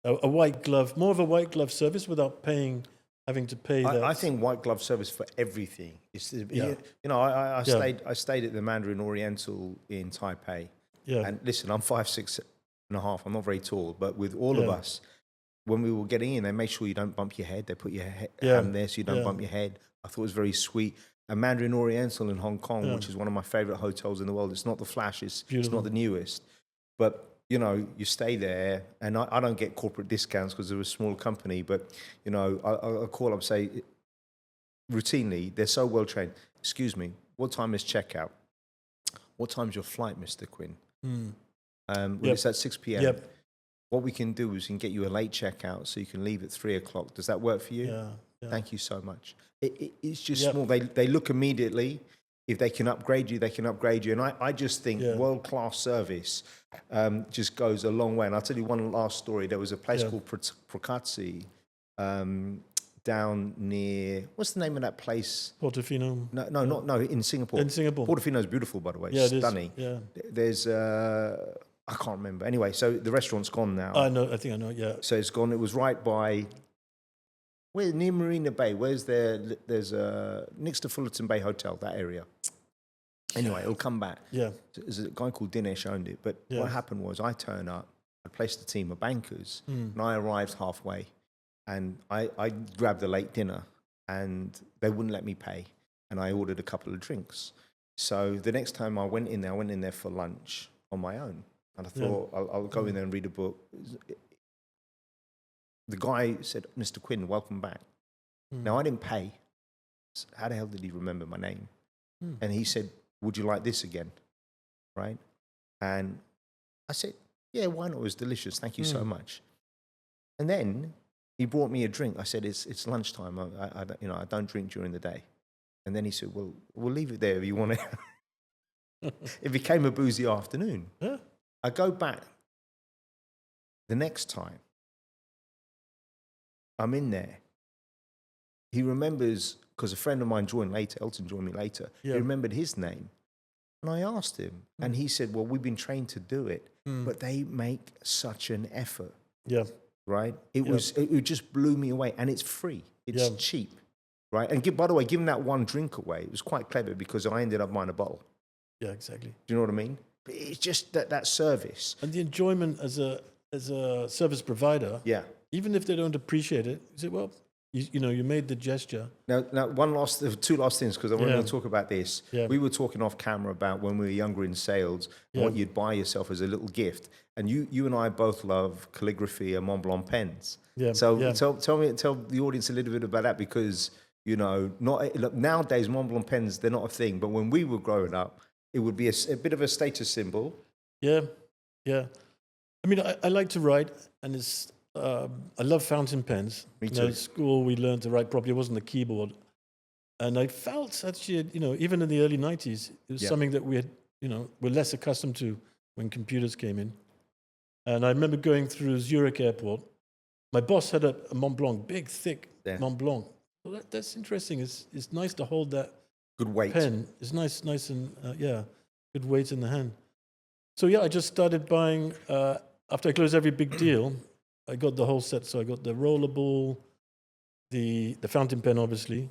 A white glove, more of a white glove service without having to pay that. I think white glove service for everything. I stayed at the Mandarin Oriental in Taipei. Yeah. And listen, I'm 5'6.5". I'm not very tall, but with all of us, when we were getting in, they make sure you don't bump your head. They put your hand there so you don't bump your head. I thought it was very sweet. And Mandarin Oriental in Hong Kong, which is one of my favorite hotels in the world. It's not the flash. It's not the newest. But, you stay there. And I don't get corporate discounts because they're a small company. But, I'll call up, say, routinely, they're so well trained. Excuse me, what time is checkout? What time's your flight, Mr. Quinn? It's at 6 p.m. Yep. What we can do is we can get you a late checkout so you can leave at 3 o'clock. Does that work for you? Yeah. Thank you so much. It's just small. They look immediately. if they can upgrade you, they can upgrade you. And I just think world-class service just goes a long way. And I'll tell you one last story. There was a place called Procazzi down near, what's the name of that place? Portofino? No, in Singapore. In Singapore. Portofino is beautiful, by the way. Yeah, Stunning. Yeah. There's, I can't remember. Anyway, so the restaurant's gone now. I know, yeah. So it's gone. It was right by, near Marina Bay. There's next to Fullerton Bay Hotel, that area. Anyway, it'll come back. Yeah. There's a guy called Dinesh owned it. But what happened was I turn up, I placed a team of bankers, and I arrived halfway. And I grabbed a late dinner, and they wouldn't let me pay. And I ordered a couple of drinks. So the next time I went in there for lunch on my own. And I thought, I'll go in there and read a book. The guy said, Mr. Quinn, welcome back. Now, I didn't pay. How the hell did he remember my name? And he said, would you like this again? Right? And I said, yeah, why not? It was delicious. Thank you so much. And then he brought me a drink. I said, it's lunchtime. I don't drink during the day. And then he said, well, we'll leave it there if you want to. It became a boozy afternoon. Yeah. I go back the next time. I'm in there. He remembers, because a friend of mine joined later, Elton joined me later. Yeah. He remembered his name. And I asked him, and he said, well, we've been trained to do it, but they make such an effort. Yeah. Right? It just blew me away. And it's free. It's cheap. Right? And by the way, giving that one drink away, it was quite clever because I ended up buying a bottle. Yeah, exactly. Do you know what I mean? But it's just that service. And the enjoyment as a service provider, even if they don't appreciate it, you say, well, you made the gesture. Now, two last things, because I want to talk about this. Yeah. We were talking off camera about when we were younger in sales, what you'd buy yourself as a little gift. And you and I both love calligraphy and Montblanc pens. Yeah. So tell the audience a little bit about that, because nowadays Montblanc pens, they're not a thing. But when we were growing up, it would be a bit of a status symbol. Yeah, yeah. I mean, I like to write, and I love fountain pens. Me too. At school, we learned to write properly. It wasn't a keyboard. And I felt actually, even in the early 90s, it was something that we had, were less accustomed to when computers came in. And I remember going through Zurich airport. My boss had a Montblanc, big, thick Montblanc. Well, that's interesting. It's nice to hold that good weight pen. It's nice and good weight in the hand. So I just started buying, after I closed every big deal, I got the whole set. So I got the rollerball, the fountain pen, obviously.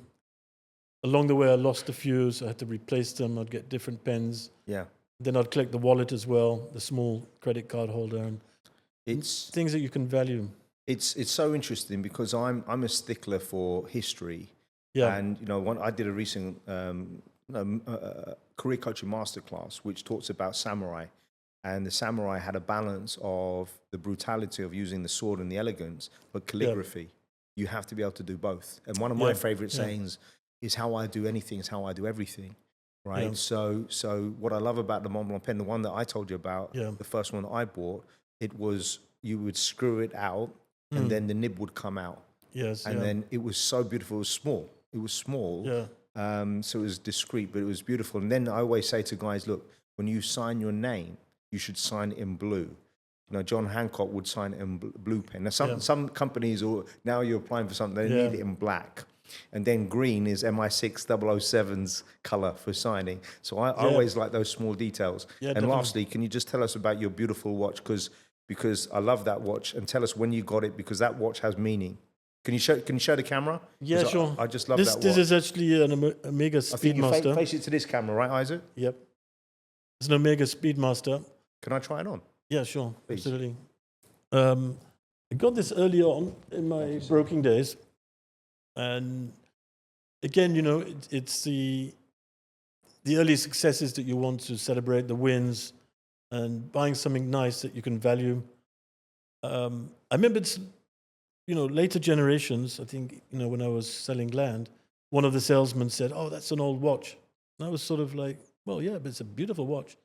Along the way, I lost a few, so I had to replace them. I'd get different pens. Yeah. Then I'd collect the wallet as well, the small credit card holder, and it's things that you can value. It's so interesting because I'm a stickler for history. Yeah. And I did a recent career coaching masterclass which talks about samurai, and the samurai had a balance of the brutality of using the sword and the elegance, but calligraphy. You have to be able to do both. And one of my favorite sayings is, how I do anything is how I do everything. Right. Yeah. So what I love about the Montblanc pen, the one that I told you about, the first one that I bought, it was you would screw it out and then the nib would come out. Yes. And then it was so beautiful. It was small. Yeah. So it was discreet, but it was beautiful. And then I always say to guys, look, when you sign your name, you should sign it in blue. John Hancock would sign it in blue pen. Now some companies, or now you're applying for something, they need it in black. And then green is MI6 007's color for signing. So I always like those small details. Yeah, and definitely. Lastly, can you just tell us about your beautiful watch? Because I love that watch, and tell us when you got it, because that watch has meaning. Can you show the camera? Yeah, sure. I just love that watch. This is actually an Omega Speedmaster. I think you face it to this camera, right, Isaac? Yep. It's an Omega Speedmaster. Can I try it on? Yeah, sure. Please. Absolutely. I got this early on in my broking days. And again, it's the early successes that you want to celebrate, the wins, and buying something nice that you can value. I remember later generations, I think, when I was selling land, one of the salesmen said, "Oh, that's an old watch." And I was sort of like, well, yeah, but it's a beautiful watch.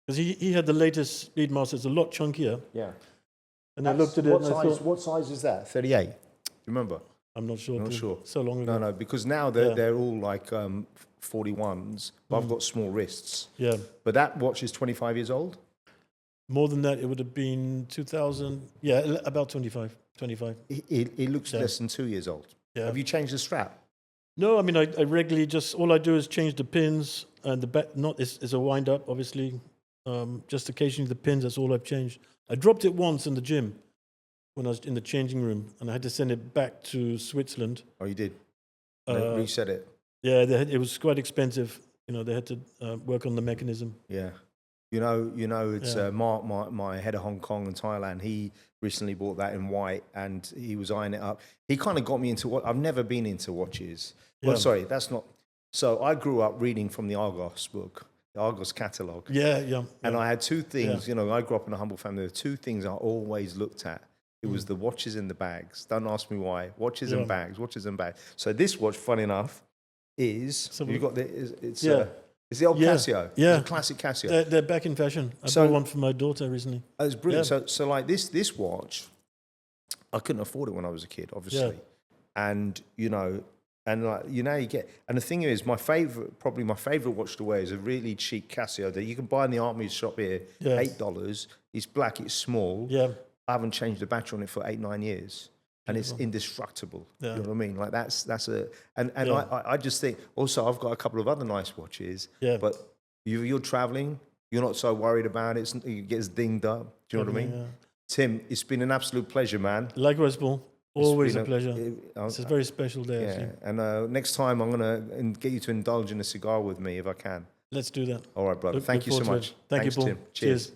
Because he had the latest Speedmaster. It's a lot chunkier. Yeah. And I looked at it and I thought... What size is that? 38? You remember? I'm not sure. Not sure. So long ago. No, because now they're all like 41s. But I've got small wrists. Yeah. But that watch is 25 years old? More than that, it would have been 2000. Yeah, about 25. It looks less than 2 years old. Yeah. Have you changed the strap? No, I mean, I regularly all I do is change the pins, and the back is a wind up, obviously. Just occasionally the pins, that's all I've changed. I dropped it once in the gym when I was in the changing room, and I had to send it back to Switzerland. Oh, you did? Reset it? Yeah, it was quite expensive. They had to work on the mechanism. Yeah. You know, it's my head of Hong Kong and Thailand. He recently bought that in white, and he was eyeing it up. He kind of got me into what I've never been into watches. Well, sorry, that's not. So I grew up reading from the Argos book, the Argos catalogue. Yeah. And I had two things. I grew up in a humble family. There were two things I always looked at. It was the watches and the bags. Don't ask me why. Watches and bags. So this watch, funny enough, you've got it's the old Casio. Yeah. It's a classic Casio. They're back in fashion. I bought one for my daughter recently. Oh, it's brilliant. Yeah. So like this watch, I couldn't afford it when I was a kid, obviously. Yeah. And you get, and the thing is, my favorite watch to wear is a really cheap Casio that you can buy in the Army shop here, $8. It's black, it's small. Yeah. I haven't changed the battery on it for 8-9 years. And it's indestructible. Yeah. You know what I mean? Like I just think, also I've got a couple of other nice watches, but you're traveling, you're not so worried about it. It gets dinged up. Do you know what I mean? Yeah. Tim, it's been an absolute pleasure, man. Likewise, Paul. Always a pleasure. It's a very special day, actually. And next time I'm going to get you to indulge in a cigar with me if I can. Let's do that. All right, brother. Thank you so much. Thanks, you, Paul. Tim. Cheers.